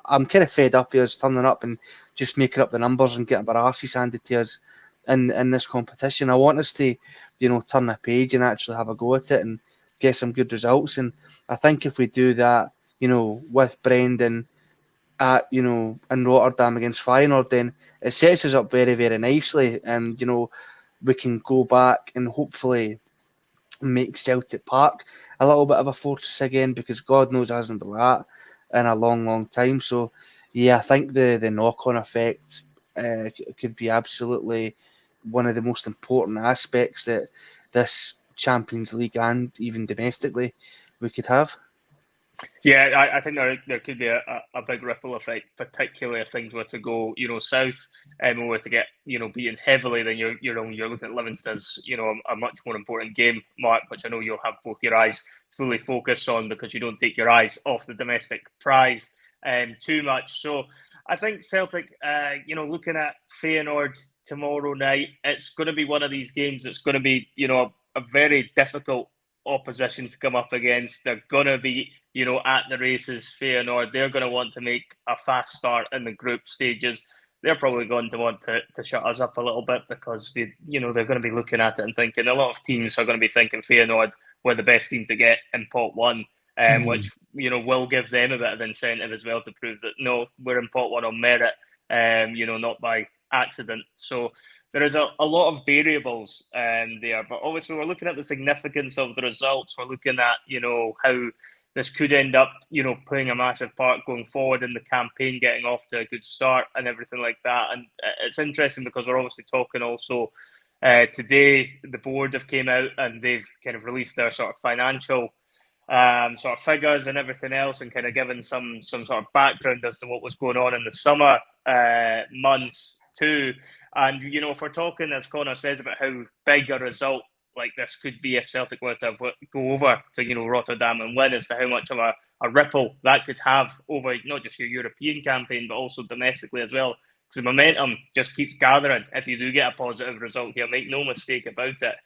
I'm kind of fed up with us turning up and just making up the numbers and getting our arses handed to us in this competition. I want us to, turn the page and actually have a go at it and get some good results. And I think if we do that, with Brendan in Rotterdam against Feyenoord, then it sets us up very, very nicely. And, we can go back and hopefully make Celtic Park a little bit of a fortress again, because God knows it hasn't been that in a long, long time. So, yeah, I think the knock-on effect could be absolutely one of the most important aspects that this Champions League and even domestically we could have. Yeah, I think there could be a big ripple effect, particularly if things were to go, south, and we were to get, beaten heavily. Then you're looking at Livingston's, a much more important game, Mark, which I know you'll have both your eyes fully focused on, because you don't take your eyes off the domestic prize too much. So I think Celtic, looking at Feyenoord tomorrow night, it's going to be one of these games that's going to be, a very difficult opposition to come up against. They're going to be, at the races, Feyenoord. They're going to want to make a fast start in the group stages. They're probably going to want to shut us up a little bit, because they're going to be looking at it and thinking, a lot of teams are going to be thinking Feyenoord were the best team to get in pot one, which will give them a bit of incentive as well to prove that no, we're in pot one on merit, not by accident. So there is a lot of variables there, but obviously we're looking at the significance of the results. We're looking at how this could end up playing a massive part going forward in the campaign, getting off to a good start and everything like that. And it's interesting because we're obviously talking also today. The board have came out and they've kind of released their sort of financial sort of figures and everything else, and kind of given some sort of background as to what was going on in the summer months too. And, if we're talking, as Connor says, about how big a result like this could be if Celtic were to go over to, Rotterdam and win, as to how much of a ripple that could have over not just your European campaign, but also domestically as well. Because the momentum just keeps gathering if you do get a positive result here. Make no mistake about it.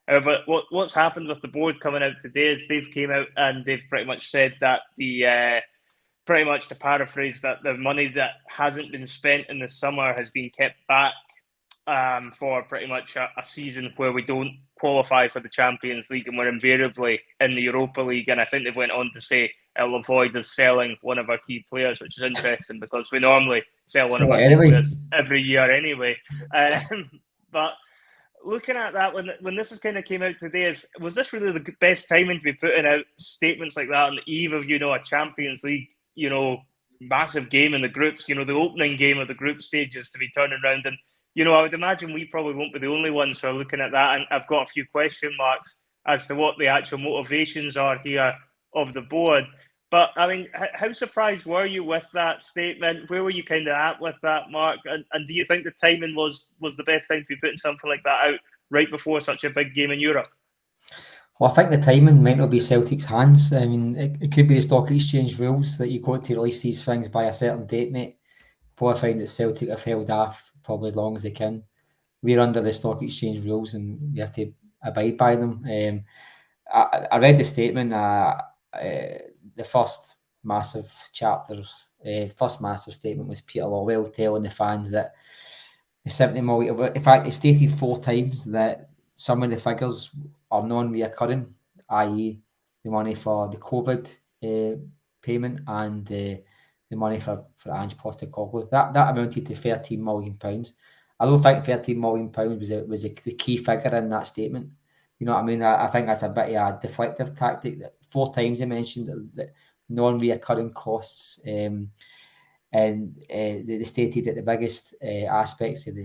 However, what's happened with the board coming out today is they've came out and they've pretty much said that pretty much to paraphrase, that the money that hasn't been spent in the summer has been kept back for pretty much a season where we don't qualify for the Champions League and we're invariably in the Europa League. And I think they've went on to say it'll avoid us selling one of our key players, which is interesting because we normally sell one of our anyway. key players every year anyway. But looking at that, when this has kind of came out today, was this really the best timing to be putting out statements like that on the eve of, a Champions League, massive game in the groups, the opening game of the group stages to be turning around? And, I would imagine we probably won't be the only ones who are looking at that. And I've got a few question marks as to what the actual motivations are here of the board. But, I mean, how surprised were you with that statement? Where were you kind of at with that, Mark? And do you think the timing was the best time to be putting something like that out right before such a big game in Europe? Well, I think the timing might not be Celtic's hands. I mean, it could be the stock exchange rules that you got to release these things by a certain date, mate. But I find that Celtic have held off probably as long as they can. We're under the stock exchange rules and we have to abide by them. I read the statement. The first massive statement was Peter Lawwell telling the fans that the 70 million. In fact, he stated 4 times that some of the figures are non-reoccurring, i.e., the money for the COVID payment and the money for Ange Postecoglou. That amounted to £13 million. I don't think £13 million was the key figure in that statement. You know what I mean? I think that's a bit of a deflective tactic. 4 times they mentioned that non-reoccurring costs, and they stated that the biggest aspects of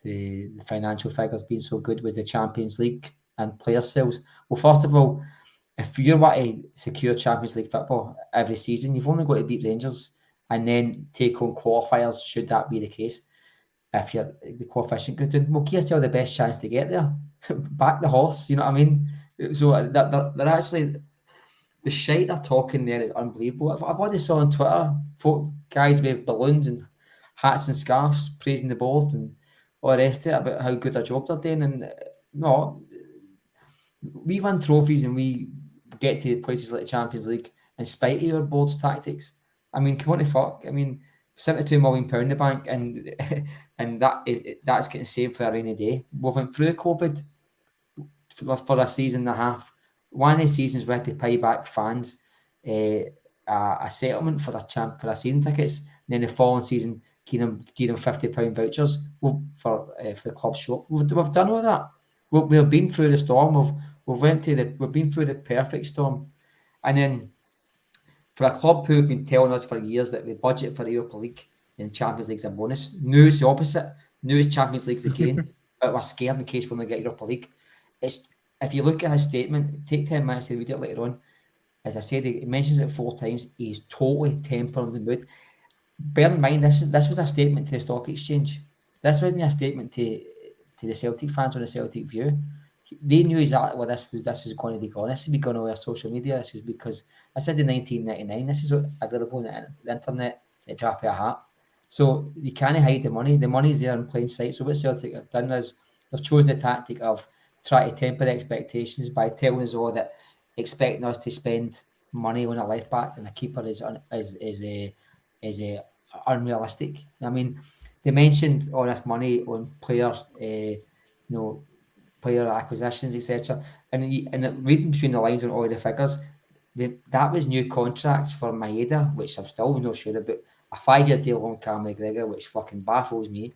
the financial figures being so good was the Champions League and player sales. Well, first of all, if you want to secure Champions League football every season, you've only got to beat Rangers and then take on qualifiers, should that be the case. If the coefficient goes down, well, give yourself the best chance to get there. Back the horse, you know what I mean? So they're actually, the shite they're talking there is unbelievable. I've already saw on Twitter guys with balloons and hats and scarves praising the board and all the rest of it about how good a job they're doing. And no, we win trophies and we get to places like the Champions League in spite of your board's tactics. I mean, come on to fuck. I mean, £72 million in the bank, and that's getting saved for a rainy day. We went through COVID for a season and a half. One of the seasons we had to pay back fans a settlement for a season tickets. And then the following season, give them £50 vouchers for the club shop. We've done all that. We've been through the storm. We've been through the perfect storm, and then for a club who've been telling us for years that we budget for the Europa League and Champions League's a bonus, now it's the opposite. Now it's Champions League's the gain, but we're scared in case we're going to get Europa League. If you look at his statement, take 10 minutes to read it later on. As I said, he mentions it 4 times. He's totally tempering the mood. Bear in mind, this was a statement to the stock exchange. This wasn't a statement to the Celtic fans on the Celtic View. They knew exactly what this was going to be going. This would be going on our social media. This is because this is in 1999. This is available on the internet at the drop of a hat. So you can't hide the money. The money's there in plain sight. So what Celtic have done is they've chosen the tactic of trying to temper expectations by telling us all that expecting us to spend money on a left back and a keeper is unrealistic. I mean, they mentioned all this money on player acquisitions, etc. And reading between the lines on all the figures, that was new contracts for Maeda, which I'm still not sure about. A 5-year deal on Cam McGregor, which fucking baffles me.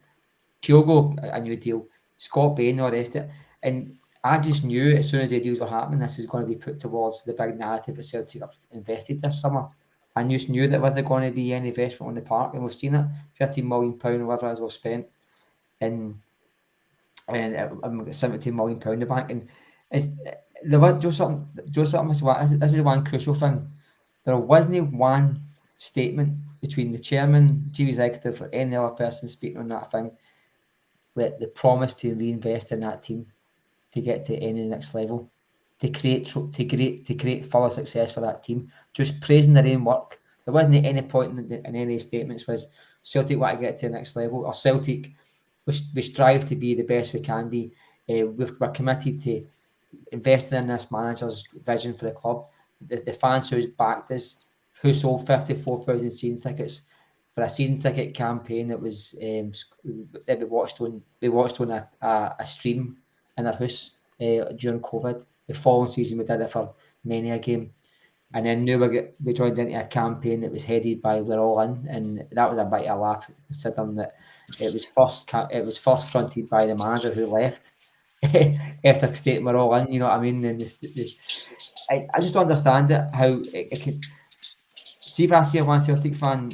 Kyogo, a new deal. Scott Bain, all the rest of it. And I just knew as soon as the deals were happening, this is going to be put towards the big narrative that Celtic have invested this summer. I just knew that there going to be any investment on the park, and we've seen it. £13 million or whatever as we've spent, and £17 million in the bank. And there was just something. This is one crucial thing. There wasn't one statement between the chairman, chief executive, or any other person speaking on that thing that they promised to reinvest in that team to get to any next level, to create further success for that team. Just praising their own work. There wasn't any point in any statements was Celtic want to get to the next level, or Celtic we strive to be the best we can be. We're committed to investing in this manager's vision for the club. The fans who's backed us, who sold 54,000 season tickets for a season ticket campaign that was that we watched on a stream in our house during COVID. The following season we did it for many a game. And then now we joined into a campaign that was headed by We're All In, and that was a bit of a laugh, considering that it was first fronted by the manager who left after stating We're All In. You know what I mean? And I just don't understand it, how it can. See if I see one Celtic fan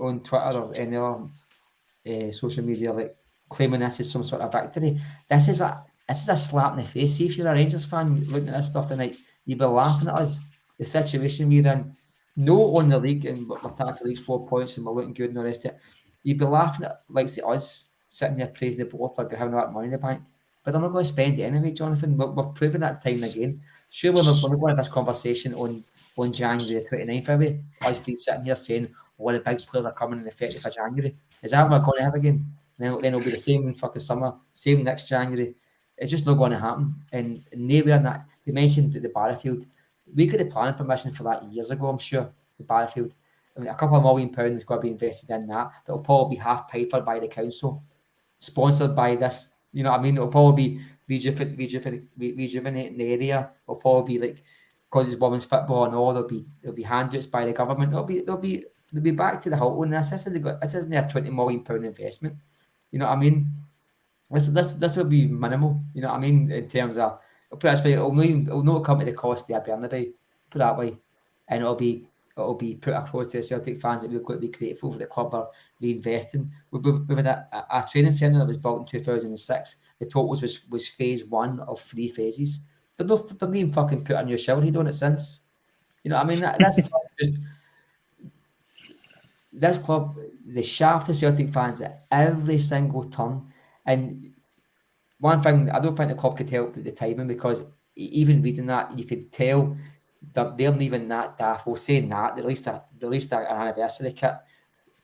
on Twitter or any other social media like claiming this is some sort of victory. This is a slap in the face. See if you're a Rangers fan looking at this stuff tonight, you'd be laughing at us. The situation we're in, no on the league, and we're taking the league 4 points and we're looking good and the rest of it. You'd be laughing at like us sitting there praising the board for having that money in the bank. But they're not going to spend it anyway, Jonathan. We're proving that time and again. Sure, we're not going to have this conversation on January the 29th, are we? Us three sitting here saying, well, the big players are coming in the 30th of January. Is that what we're going to have again? Then it'll be the same in fucking summer, same next January. It's just not going to happen. And nowhere in that, they mentioned the Barrowfield. We could have planned permission for that years ago, I'm sure, the Barrowfield. I mean, a couple of £1 million is going to be invested in that. That'll probably be half paid for by the council, sponsored by this. You know what I mean? It'll probably be rejuvenating the area. It'll probably be like, because it's women's football and all, there'll be handouts by the government. They'll be back to the Hilton. This isn't a £20 million investment. You know what I mean? This will be minimal. You know what I mean? In terms of, put it this way, it'll not come at the cost of Burnaby, put that way, and it'll be put across to the Celtic fans that we've got to be grateful for the club are reinvesting. We've had a training centre that was built in 2006. The total was phase 1 of 3 phases. They're not even fucking put a new shower head on it since. You know what I mean? That's just. This club, they shaft the Celtic fans at every single turn. And one thing, I don't think the club could help with the timing, because even reading that, you could tell that they're leaving that daft. Well, saying that, they released an anniversary kit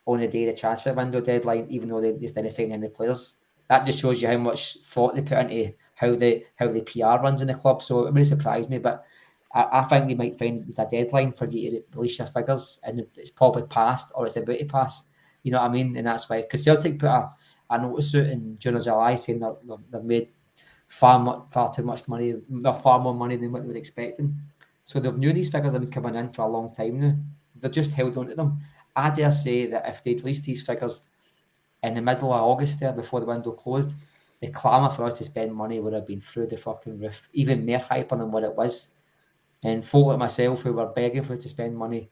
on the day of the transfer window deadline, even though they didn't sign any players. That just shows you how much thought they put into how the PR runs in the club. So it really surprised me, but I think they might find it's a deadline for you to release your figures, and it's probably passed or it's about to pass. You know what I mean? And that's why, because Celtic put a notice out in June or July saying that they've made far too much money, far more money than what they were expecting. So they've knew these figures have been coming in for a long time now. They've just held on to them. I dare say that if they'd released these figures in the middle of August there before the window closed, the clamour for us to spend money would have been through the fucking roof, even more hyper than what it was. And folk like myself who were begging for us to spend money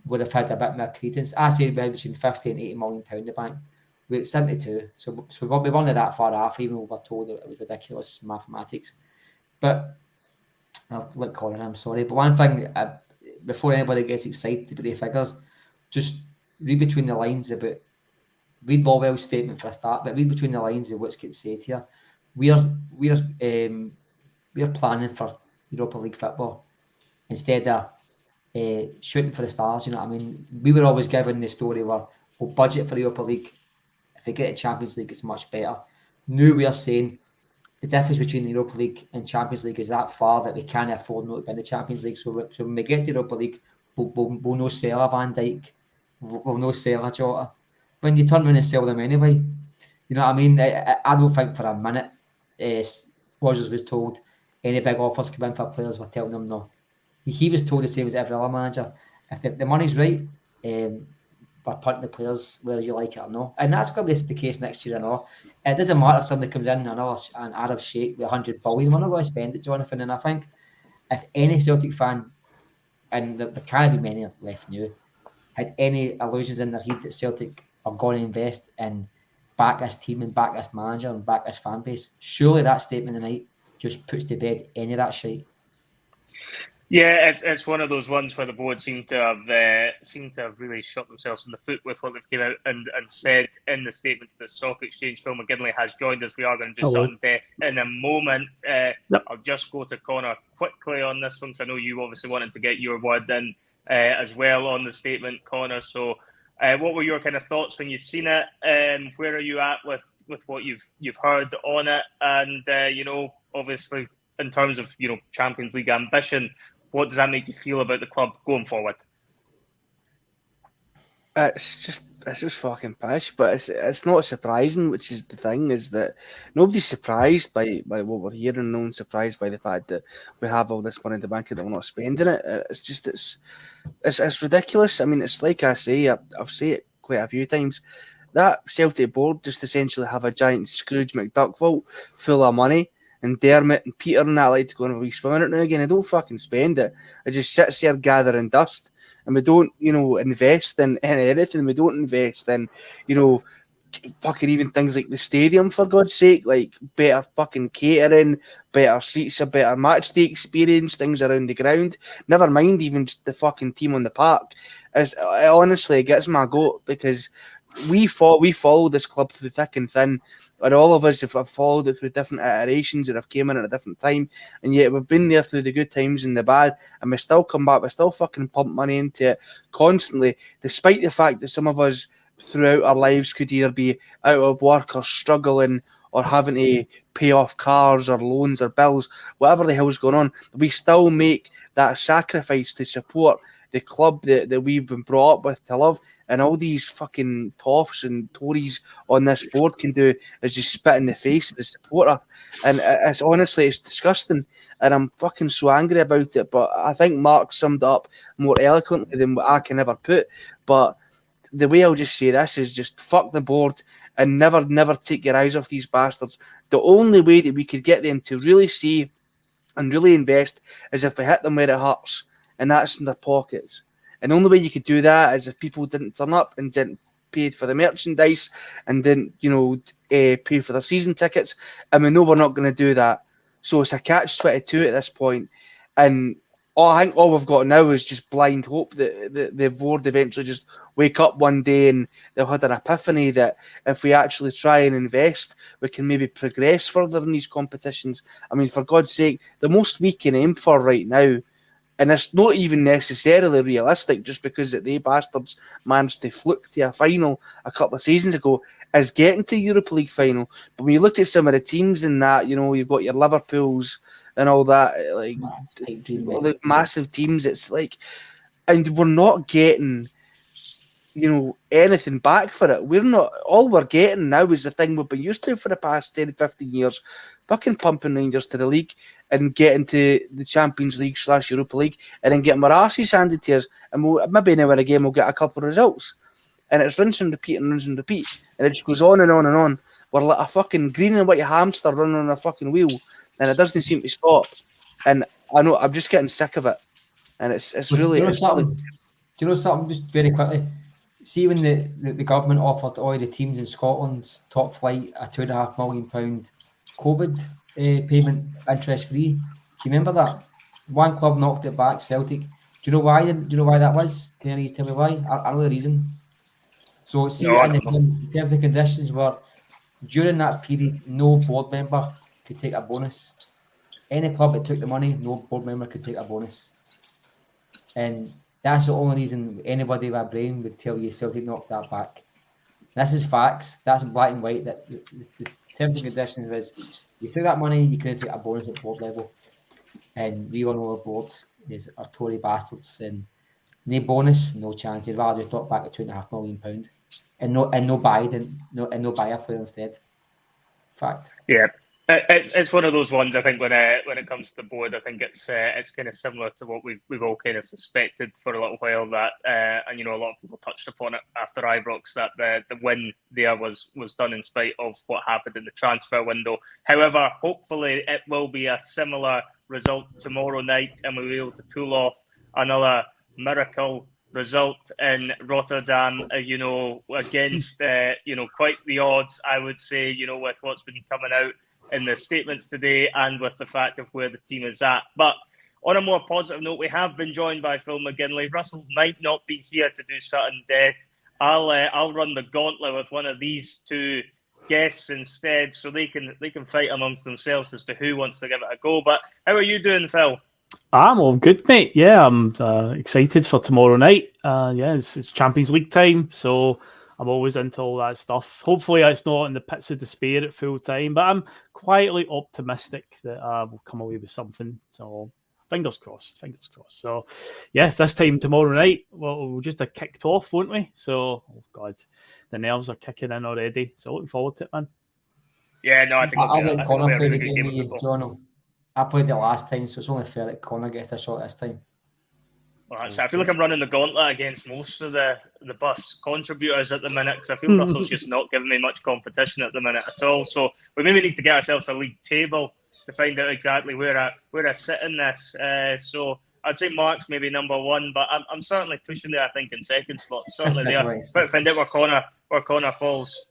would have had a bit more credence. I say we had between £50 and £80 million in the bank. We're at 72, so we weren't that far off, even though we were told that it was ridiculous mathematics. But I'll let Colin, I'm sorry. But one thing, before anybody gets excited about the figures, just read between the lines about, read Lawwell's statement for a start, but read between the lines of what's getting said here. We're planning for Europa League football instead of shooting for the stars. You know what I mean? We were always given the story where we'll budget for Europa League. If we get a Champions League, it's much better. Now we are saying the difference between the Europa League and Champions League is that far that we can't afford not to win the Champions League. So when we get to Europa League, we'll no sell a Van Dijk, we'll no sell a Jota. When you turn around and sell them anyway, you know what I mean? I don't think for a minute Rodgers was told any big offers come in for players, we're telling them no. He was told the same as every other manager. If the money's right, we're punting the players whether you like it or not. And that's going to be the case next year or not. It doesn't matter if somebody comes in, an Arab sheikh with 100 billion, we're not going to spend it, Jonathan. And I think if any Celtic fan, and there can't be many left now, had any illusions in their head that Celtic are going to invest in back this team and back this manager and back this fan base, surely that statement tonight just puts to bed any of that shit. Yeah, it's one of those ones where the board seem to have really shot themselves in the foot with what they've came out and said in the statement to the Stock Exchange. Phil McGinley has joined us. We are going to do sudden death in a moment. Yep. I'll just go to Connor quickly on this one, because I know you obviously wanted to get your word in as well on the statement, Connor. So what were your kind of thoughts when you've seen it? Where are you at with what you've heard on it? And obviously in terms of Champions League ambition, what does that make you feel about the club going forward? It's just fucking pish, but it's not surprising, which is the thing, is that nobody's surprised by what we're hearing, no one's surprised by the fact that we have all this money in the bank and that we're not spending it. It's ridiculous. I mean, it's like I say, I've said it quite a few times, that Celtic board just essentially have a giant Scrooge McDuck vault full of money, and Dermot and Peter and that like to go and have a wee swim in it now again. They don't fucking spend it. It just sits there gathering dust. And we don't, invest in anything. We don't invest in, fucking even things like the stadium, for God's sake, like better fucking catering, better seats, a better match day experience, things around the ground. Never mind even just the fucking team on the park. It honestly gets my goat, because we follow this club through thick and thin, and all of us have followed it through different iterations and have came in at a different time, and yet we've been there through the good times and the bad, and we still come back, we still fucking pump money into it constantly, despite the fact that some of us throughout our lives could either be out of work or struggling or having to pay off cars or loans or bills, whatever the hell's going on. We still make that sacrifice to support the club that we've been brought up with to love, and all these fucking toffs and Tories on this board can do is just spit in the face of the supporter, and it's disgusting, and I'm fucking so angry about it. But I think Mark summed it up more eloquently than what I can ever put. But the way I'll just say this is just fuck the board and never take your eyes off these bastards. The only way that we could get them to really see and really invest is if we hit them where it hurts, and that's in their pockets. And the only way you could do that is if people didn't turn up and didn't pay for the merchandise and didn't, pay for their season tickets. And we know we're not going to do that. So it's a catch-22 at this point. And I think all we've got now is just blind hope that the board eventually just wake up one day and they'll have an epiphany that if we actually try and invest, we can maybe progress further in these competitions. I mean, for God's sake, the most we can aim for right now, and it's not even necessarily realistic just because they bastards managed to fluke to a final a couple of seasons ago, is getting to Europa League final. But when you look at some of the teams in that, you've got your Liverpools and all that, like the massive teams, it's like, and we're not getting, anything back for it. All we're getting now is the thing we've been used to for the past 10, 15 years, fucking pumping Rangers to the league and getting to the Champions League / Europa League and then getting our arses handed to us, and maybe now and again we'll get a couple of results. And it's rinse and repeat and rinse and repeat. And it just goes on and on and on. We're like a fucking green and white hamster running on a fucking wheel, and it doesn't seem to stop. And I know, I'm just getting sick of it. And it's really... Do you know something, just very quickly? See, when the government offered all the teams in Scotland's top flight a £2.5 million COVID payment interest-free, do you remember that? One club knocked it back, Celtic. Do you know why? Do you know why that was? Can you tell me why? I know the reason. So, see, in terms of conditions where during that period, no board member could take a bonus. Any club that took the money, no board member could take a bonus. And that's the only reason anybody with a brain would tell you Celtic knocked that back. This is facts. That's black and white. That the terms and conditions is you took that money, you couldn't take a bonus at board level. And we all know the board are Tory bastards, and no bonus, no chance. They'd rather just knock back at £2.5 million and no buy a player instead. Fact. Yeah. It's one of those ones. I think when it comes to the board, I think it's kind of similar to what we've all kind of suspected for a little while, that and a lot of people touched upon it after Ibrox, that the win there was done in spite of what happened in the transfer window. However, hopefully it will be a similar result tomorrow night, and we'll be able to pull off another miracle result in Rotterdam. Against quite the odds, I would say. With what's been coming out in the statements today and with the fact of where the team is at. But on a more positive note, we have been joined by Phil McGinley. Russell might not be here to do sudden death. I'll run the gauntlet with one of these two guests instead, so they can fight amongst themselves as to who wants to give it a go. But how are you doing, Phil? I'm all good, mate. Yeah, I'm excited for tomorrow night. It's Champions League time, so I'm always into all that stuff. Hopefully it's not in the pits of despair at full time, but I'm quietly optimistic that we'll come away with something. So Fingers crossed. So, yeah, this time tomorrow night, we'll just have kicked off, won't we? So, oh God, the nerves are kicking in already. So, looking forward to it, man. Yeah, no, I think I'll let Connor play the really game with you, John. I played it last time, so it's only fair that Connor gets a shot this time. Well, I feel like I'm running the gauntlet against most of the bus contributors at the minute, because I feel Russell's just not giving me much competition at the minute at all. So we maybe need to get ourselves a league table to find out exactly where I sit in this. So I'd say Mark's maybe number one, but I'm certainly pushing there, I think, in second spot. Certainly there. But find out where Connor falls.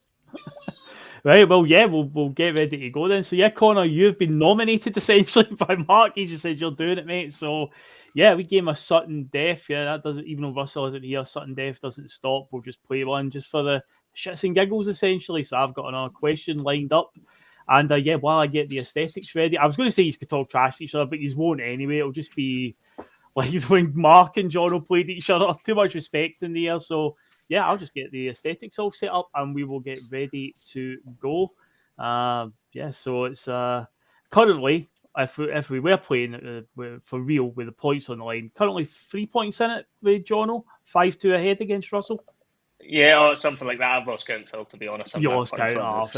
Right, well, yeah, we'll get ready to go then. So, yeah, Connor, you've been nominated essentially by Mark. He just said you're doing it, mate. So, yeah, we gave him a sudden death. Yeah, that doesn't, even though Russell isn't here, sudden death doesn't stop. We'll just play one just for the shits and giggles, essentially. So, I've got another question lined up. And, yeah, while I get the aesthetics ready, I was going to say you could talk trash to each other, but you won't anyway. It'll just be like when Mark and John will play each other. Too much respect in the air. So, yeah, I'll just get the aesthetics all set up and we will get ready to go. Yeah, so it's currently, if we were playing for real with the points on the line, currently 3 points in it with Jono, 5-2 ahead against Russell. Yeah, or something like that. I've lost count, Phil, to be honest. You lost count.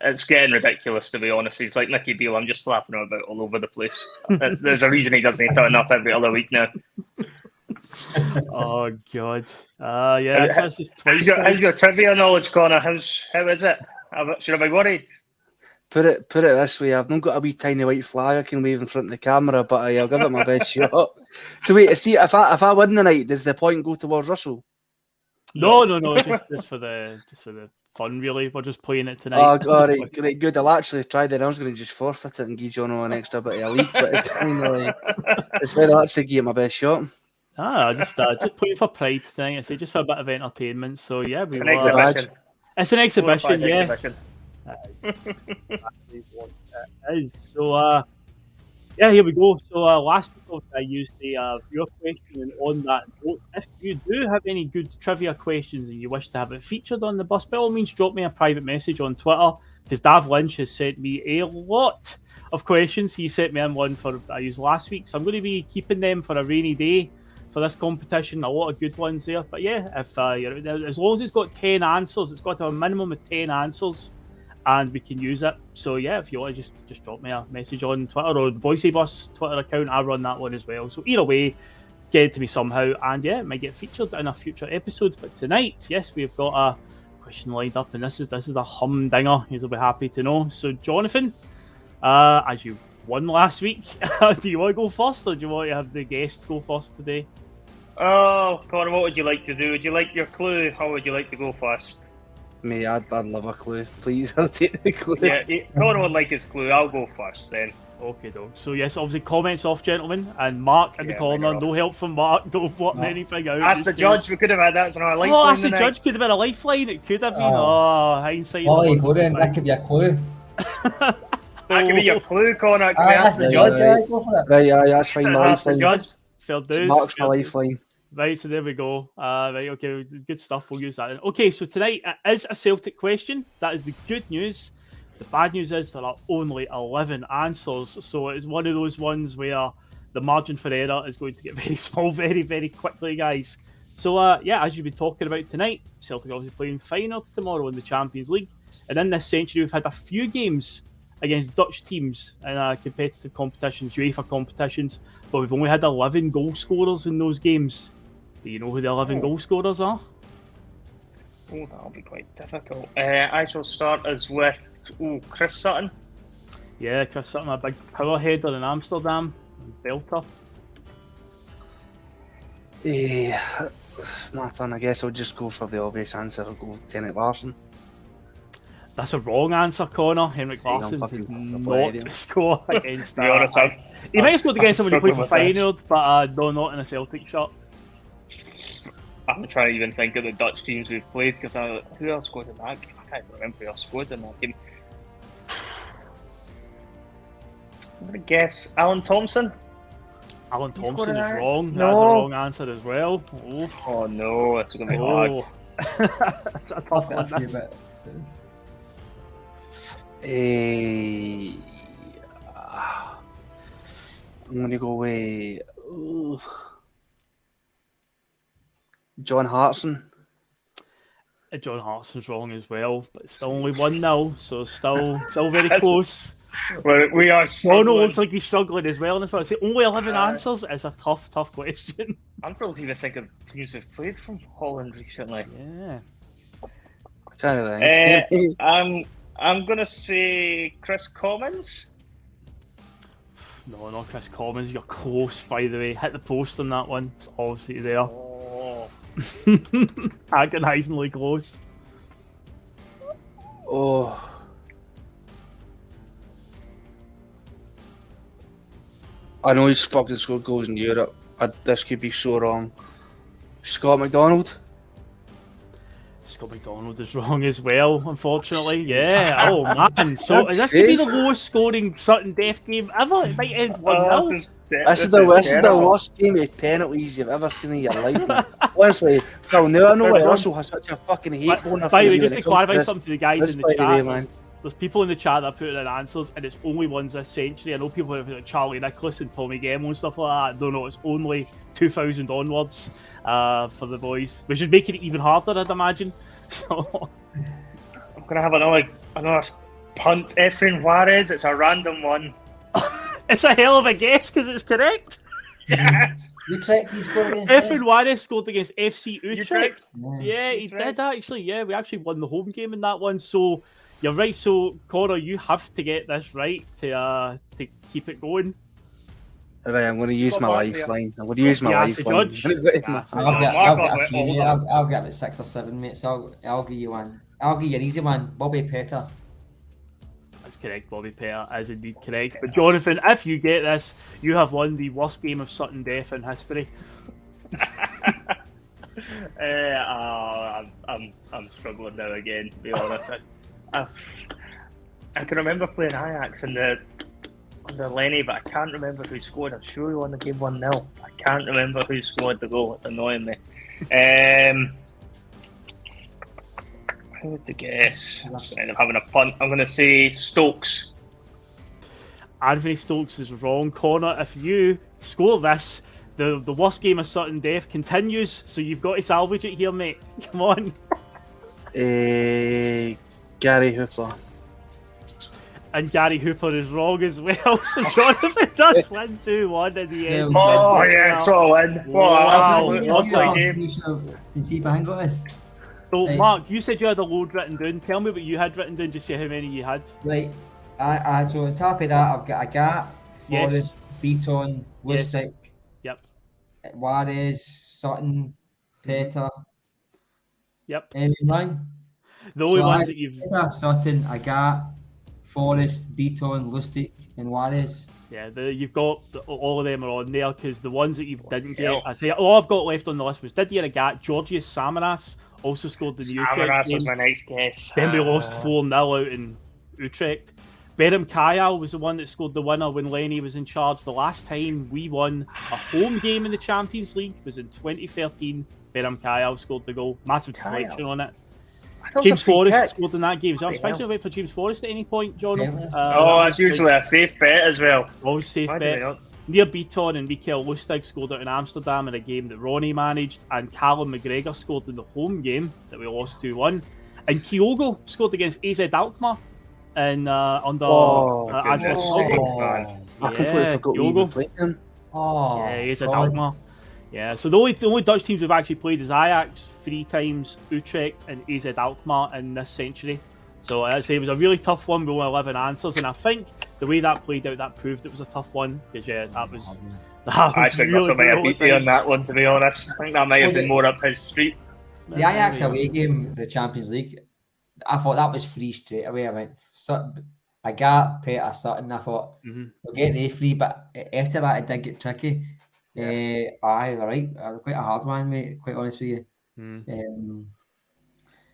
It's getting ridiculous, to be honest. He's like Nicky Beale. I'm just slapping him about all over the place. There's a reason he doesn't turn up every other week now. Oh God! Yeah, that's just twice. How's your trivia knowledge, Connor? How is it? Should I be worried? Put it this way: I've not got a wee tiny white flag I can wave in front of the camera, but I'll give it my best shot. So wait, see if I win the night, does the point go towards Russell? No, just for the fun, really. We're just playing it tonight. Oh, all right, great, good. I'll actually try that. I was going to just forfeit it and give John an extra bit of a lead, but it's kind of like it's where I'll actually give my best shot. Just playing for pride thing. I say just for a bit of entertainment. So yeah, it's an exhibition. It's an exhibition, yeah. Exhibition. It is. So yeah, here we go. So last week I used the viewer question, and on that note, if you do have any good trivia questions and you wish to have it featured on the bus, by all means drop me a private message on Twitter, because Dav Lynch has sent me a lot of questions. He sent me in one for I used last week, so I'm going to be keeping them for a rainy day for this competition. A lot of good ones there, but yeah, if as long as it's got 10 answers, it's got to have a minimum of 10 answers, and we can use it. So yeah, if you want to just drop me a message on Twitter or the Bhoycie Bus Twitter account, I run that one as well. So either way, get it to me somehow, and yeah, it might get featured in a future episode. But tonight, yes, we've got a question lined up, and this is a humdinger, you'll be happy to know. So Jonathan, as you won last week, do you want to go first, or do you want to have the guest go first today? Oh, Connor, what would you like to do? Would you like your clue, or would you like to go first? Me, I'd love a clue. Please, I'll take the clue. Yeah, Connor would like his clue. I'll go first then. Okay, dog. So yes, obviously comments off, gentlemen, and Mark in the corner. No help from Mark. Don't blot anything out. Ask the judge. We could have had that as our lifeline. Oh, ask the judge. Could have been a lifeline. It could have been. Oh, hindsight. Oh, go then. That could be a clue. That could be your clue, Connor. It could be ask the judge. Right, that's fine. My lifeline. Judge. Fair dues. Mark's my lifeline. Right, so there we go. Right, okay, good stuff. We'll use that then. Okay, so tonight it is a Celtic question. That is the good news. The bad news is there are only 11 answers. So it's one of those ones where the margin for error is going to get very small very, very quickly, guys. So, yeah, as you've been talking about tonight, Celtic obviously playing Feyenoord tomorrow in the Champions League. And in this century, we've had a few games against Dutch teams in competitive competitions, UEFA competitions, but we've only had 11 goal scorers in those games. Do you know who the 11 goal scorers are? Oh, that'll be quite difficult. I shall start as with Chris Sutton. Yeah, Chris Sutton, a big power header in Amsterdam, belter. My turn, I guess I'll just go for the obvious answer. I'll go with Henrik Larsson. That's a wrong answer, Connor. Henrik Larsson did not score against that. He might have scored against him when he played for Feyenoord, but no, not in a Celtic shirt. I'm trying to even think of the Dutch teams we've played, because who else scored in that game? I can't remember who else scored in that game. I'm going to guess Alan Thompson. Alan Thompson is wrong. No. That's a wrong answer as well. Oh no, it's going to be hard. That's a tough one. I'm going to go with John Hartson. John Hartson's wrong as well, but it's still only 1-0, so still very close. We are Bono struggling. looks like he's struggling as well. And it's only 11 answers. It's a tough question. I'm trying to even think of teams who've played from Holland recently. Yeah. Kind of thing. I'm going to say Chris Commons. No, not Chris Commons. You're close, by the way. Hit the post on that one. It's obviously there. Oh. Agonisingly close. Oh. I know he's fucking scored goals in Europe. This could be so wrong. Scott McDonald? Scott McDonald is wrong as well, unfortunately. Yeah. Oh, man. So this could be the lowest scoring Sutton Death game ever. It might end 1-0. This is the worst game of penalties you've ever seen in your life, man. Honestly, Phil, now I know why Russell has such a fucking hate boner. By the way, just to clarify something to the guys in the chat, man. There's people in the chat that are putting in answers, and it's only ones this century. I know people have like Charlie Nicholas and Tommy Gemmo and stuff like that. No, it's only 2000 onwards for the boys, which would make it even harder, I'd imagine. So I'm gonna have another punt. Efrain Juarez. It's a random one. It's a hell of a guess because it's correct. Yes. Utrecht, he scored against Efrain Juarez scored against FC Utrecht. Utrecht. Yeah, he did actually. Yeah, we actually won the home game in that one. So you're right. So Connor, you have to get this right to keep it going. Right, I'm going to use my lifeline. I'm going to use my lifeline. I'll get it 6 or 7, mate. So I'll give you one. I'll give you an easy one. Bobby Petter. That's correct. Bobby Petter is indeed correct. But Jonathan, if you get this, you have won the worst game of Sutton Death in history. I'm struggling now again, to be honest. I can remember playing Ajax under Lenny, but I can't remember who scored. I'm sure we won the game 1-0. I can't remember who scored the goal. It's annoying me. Who would to guess? I'm having a punt. I'm going to say Stokes. Anthony Stokes is wrong. Connor, if you score this, the worst game of Sutton Death continues, so you've got to salvage it here, mate. Come on. Gary Hooper. And Gary Hooper is wrong as well, so Jonathan does win 2-1 in the end. Oh, yes, what a win. Wow. What a game. You see behind us. So, right. Mark, you said you had a load written down. Tell me what you had written down, just see how many you had. Right. So on top of that, I've got a Gat, Forrest, Beaton, Lustig, Yep. Juarez, Sutton, Petter. Yep. Anyone? The only ones that you've... Petter, Sutton, Agat, Forrest, Beaton, Lustig, and Juarez. Yeah, you've got all of them are on there because the ones that you didn't get, I say all I've got left on the list was Didier Agat, Georgios Samaras also scored the Utrecht Samaras game. was my next guess. Then we lost 4-0 out in Utrecht. Beram Kayal was the one that scored the winner when Lenny was in charge. The last time we won a home game in the Champions League was in 2013. Beram Kayal scored the goal. Massive deflection on it. James Forrest scored in that game. So I'm expecting to wait for James Forrest at any point, John. That's usually a safe bet as well. Always safe bet. Near Beaton and Mikael Lustig scored out in Amsterdam in a game that Ronnie managed, and Callum McGregor scored in the home game that we lost 2-1. And Kyogo scored against AZ Alkmaar and under Andres I completely forgot we even played him. Yeah, AZ Alkmaar. Yeah, so the only Dutch teams we've actually played is Ajax 3 times, Utrecht and AZ Alkmaar in this century. So I'd say it was a really tough one. We only 11 answers, and I think the way that played out, that proved it was a tough one. Because that was I think really Russell might have beat you on that one, to be honest. I think that might have been more up his street. The Ajax away game, the Champions League, I thought that was free straight away. I went, I got Peter Sutton. I thought, we'll get the free, but after that, it did get tricky. Quite a hard one, mate, quite honest with you.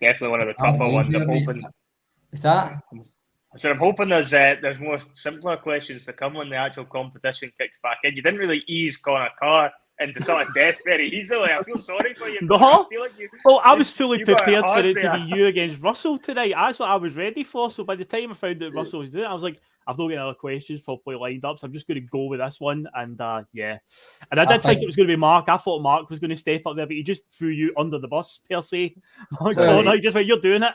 Definitely one of the tougher ones. I'm hoping. Is that? So I'm hoping there's more simpler questions to come when the actual competition kicks back in. You didn't really ease Connor Carr into sort of death very easily. I feel sorry for you. No. I feel like I was fully prepared for it to be you against Russell tonight. That's what I was ready for. So by the time I found out Russell was doing it, I was like, I've not got any other questions properly lined up, so I'm just going to go with this one. And yeah, and I did think it was going to be Mark. I thought Mark was going to step up there, but he just threw you under the bus per se. He just went, "You're doing it."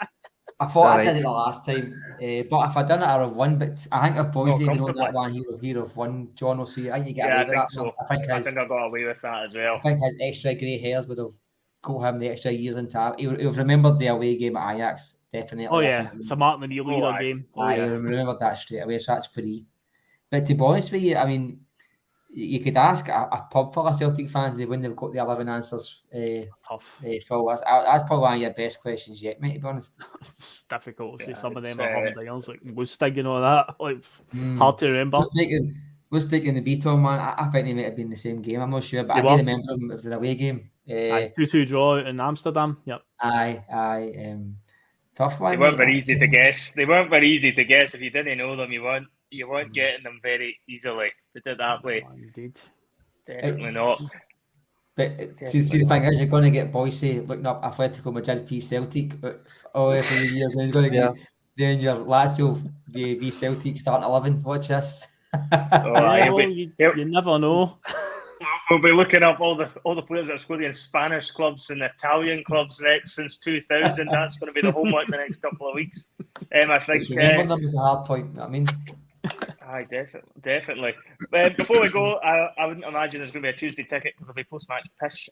I thought I did it the last time, but if I'd done it, I'd have won. But I think if Bhoycie had known that one, he'd have won, John. So I think you get away with that. So. I think I got away with that as well. I think his extra grey hairs would have got him the extra years into. He'll remembered the away game at Ajax, definitely. Oh yeah, it's a Martin the leader game. I remembered that straight away, so that's free. But to be honest with you, I mean, you could ask a pub full of Celtic fans, they wouldn't have got the 11 answers. Tough. Phil, that's probably one of your best questions yet, mate, to be honest. Difficult to see some of them are humdingers, like Lustig and all that. Like, hard to remember. Lustig and the Beaton, man, I think they might have been the same game, I'm not sure, but I do remember them, it was an away game. 2-2 draw in Amsterdam, yep. Tough one. They weren't very easy to guess. If you didn't know them, you weren't getting them very easily. Put it that way. Indeed. Definitely not. But see, the thing is, you're going to get Bhoycie looking up Atletico Madrid v Celtic every year. Then you're going to get then your Lazio v Celtic starting 11. Watch this. You never know. We'll be looking up all the players that have scored in Spanish clubs and Italian clubs next since 2000. That's going to be the homework the next couple of weeks. I think remember them is a hard point. I mean, aye, definitely. Before we go, I wouldn't imagine there's going to be a Tuesday ticket because there'll be post-match pish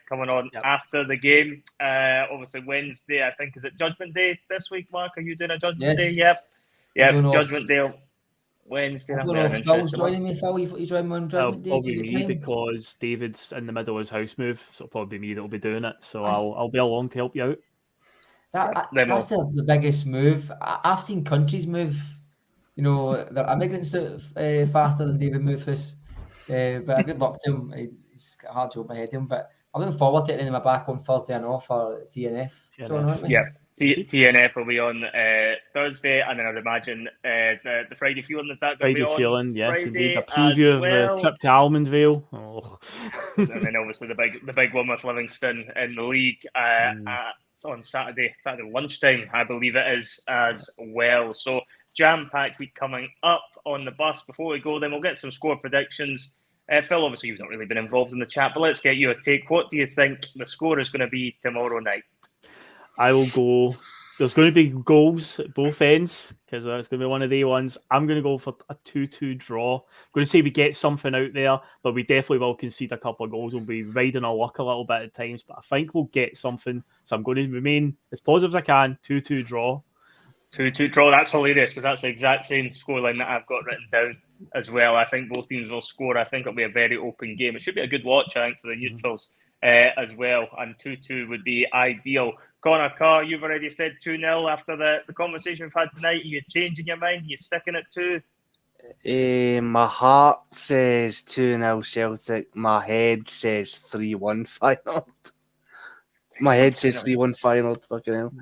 coming on after the game. Obviously Wednesday, I think, is it Judgement Day this week, Mark? Are you doing a Judgement Day? Yep. Judgement Day. Wednesday. I don't know if Phil's joining me, Phil. You join me on Judgement Day? Probably me because David's in the middle of his house move, so it'll probably be me that'll be doing it. So I'll be along to help you out. That's the biggest move. I've seen countries move. You know, they're immigrants faster than David Mufus. But a good luck to him. He's got a hard job ahead of him. But I'm looking forward to it. And I'm back on Thursday and off for TNF. TNF will be on Thursday, and then I'd imagine the Friday feeling is that going to be on feeling, yes, Friday indeed. A preview of the trip to Almondvale. And then obviously the big one with Livingston in the league it's on Saturday lunchtime, I believe it is as well. So jam-packed week coming up on the bus. Before we go, then we'll get some score predictions. Phil, obviously you've not really been involved in the chat, but let's get you a take. What do you think the score is going to be tomorrow night? I will go. There's going to be goals at both ends because it's going to be one of the ones. I'm going to go for a 2-2 draw. I'm going to say we get something out there, but we definitely will concede a couple of goals. We'll be riding our luck a little bit at times, but I think we'll get something. So I'm going to remain as positive as I can. 2-2 draw. 2-2 draw. That's hilarious because that's the exact same scoreline that I've got written down as well. I think both teams will score. I think it'll be a very open game. It should be a good watch, I think, for the neutrals as well. And 2-2 would be ideal. Connor Carr, you've already said 2-0 after the conversation we've had tonight. Are you changing your mind? Are you sticking at 2? My heart says 2-0 Celtic. My head says 3-1 Feyenoord. My head says 3-1 Feyenoord. Fucking hell.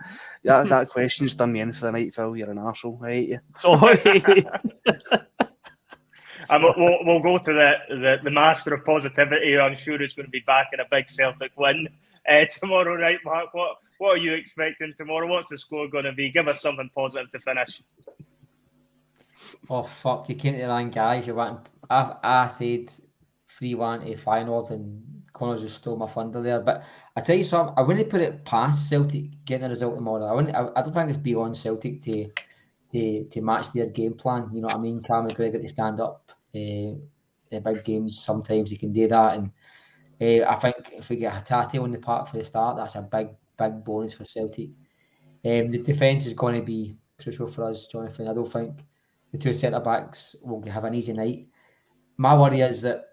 That question's done me in for the night, Phil. You're an arsehole. I hate you. Sorry. We'll go to the master of positivity. I'm sure it's going to be back in a big Celtic win tomorrow night, Mark. What are you expecting tomorrow? What's the score going to be? Give us something positive to finish. Oh, fuck. You came to the wrong guy. I said 3-1 to Feyenoord and Connor just stole my thunder there. But I tell you something, I wouldn't put it past Celtic getting a result tomorrow. I don't think it's beyond Celtic to match their game plan. You know what I mean? Cam McGregor to stand up in big games. Sometimes he can do that. And I think if we get Hatate on the park for the start, that's a big bonus for Celtic. The defence is going to be crucial for us, Jonathan. I don't think the two centre-backs will have an easy night. My worry is that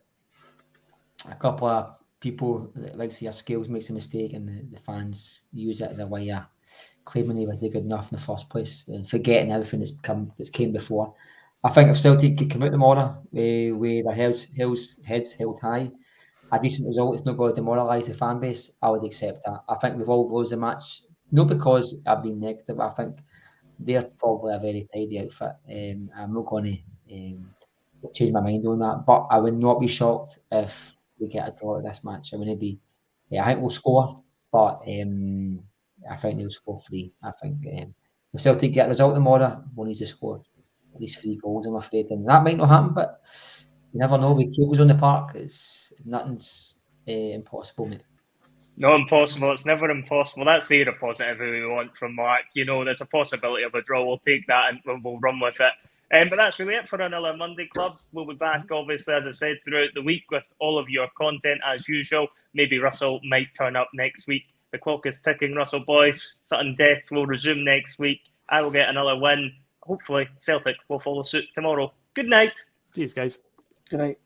a couple of people that like to see our skills makes a mistake and the fans use it as a way of claiming they were good enough in the first place and forgetting everything that's came before. I think if Celtic could come out tomorrow with their heads held high, a decent result, it's not going to demoralise the fan base, I would accept that. I think we've all lost the match, not because I've been negative, I think they're probably a very tidy outfit. I'm not going to change my mind on that, but I would not be shocked if we get a draw at this match. I wouldn't be. I think we'll score, but I think they'll score 3. I think if Celtic get a result tomorrow, we'll need to score at least 3 goals, I'm afraid. And that might not happen, but you never know. With Kyogo's on the park, nothing's impossible, mate. Not impossible. It's never impossible. That's the positivity we want from Mark. You know, there's a possibility of a draw. We'll take that and we'll run with it. But that's really it for another Monday Club. We'll be back, obviously, as I said, throughout the week with all of your content as usual. Maybe Russell might turn up next week. The clock is ticking, Russell boys. Sudden death will resume next week. I will get another win. Hopefully, Celtic will follow suit tomorrow. Good night. Cheers, guys. Good night.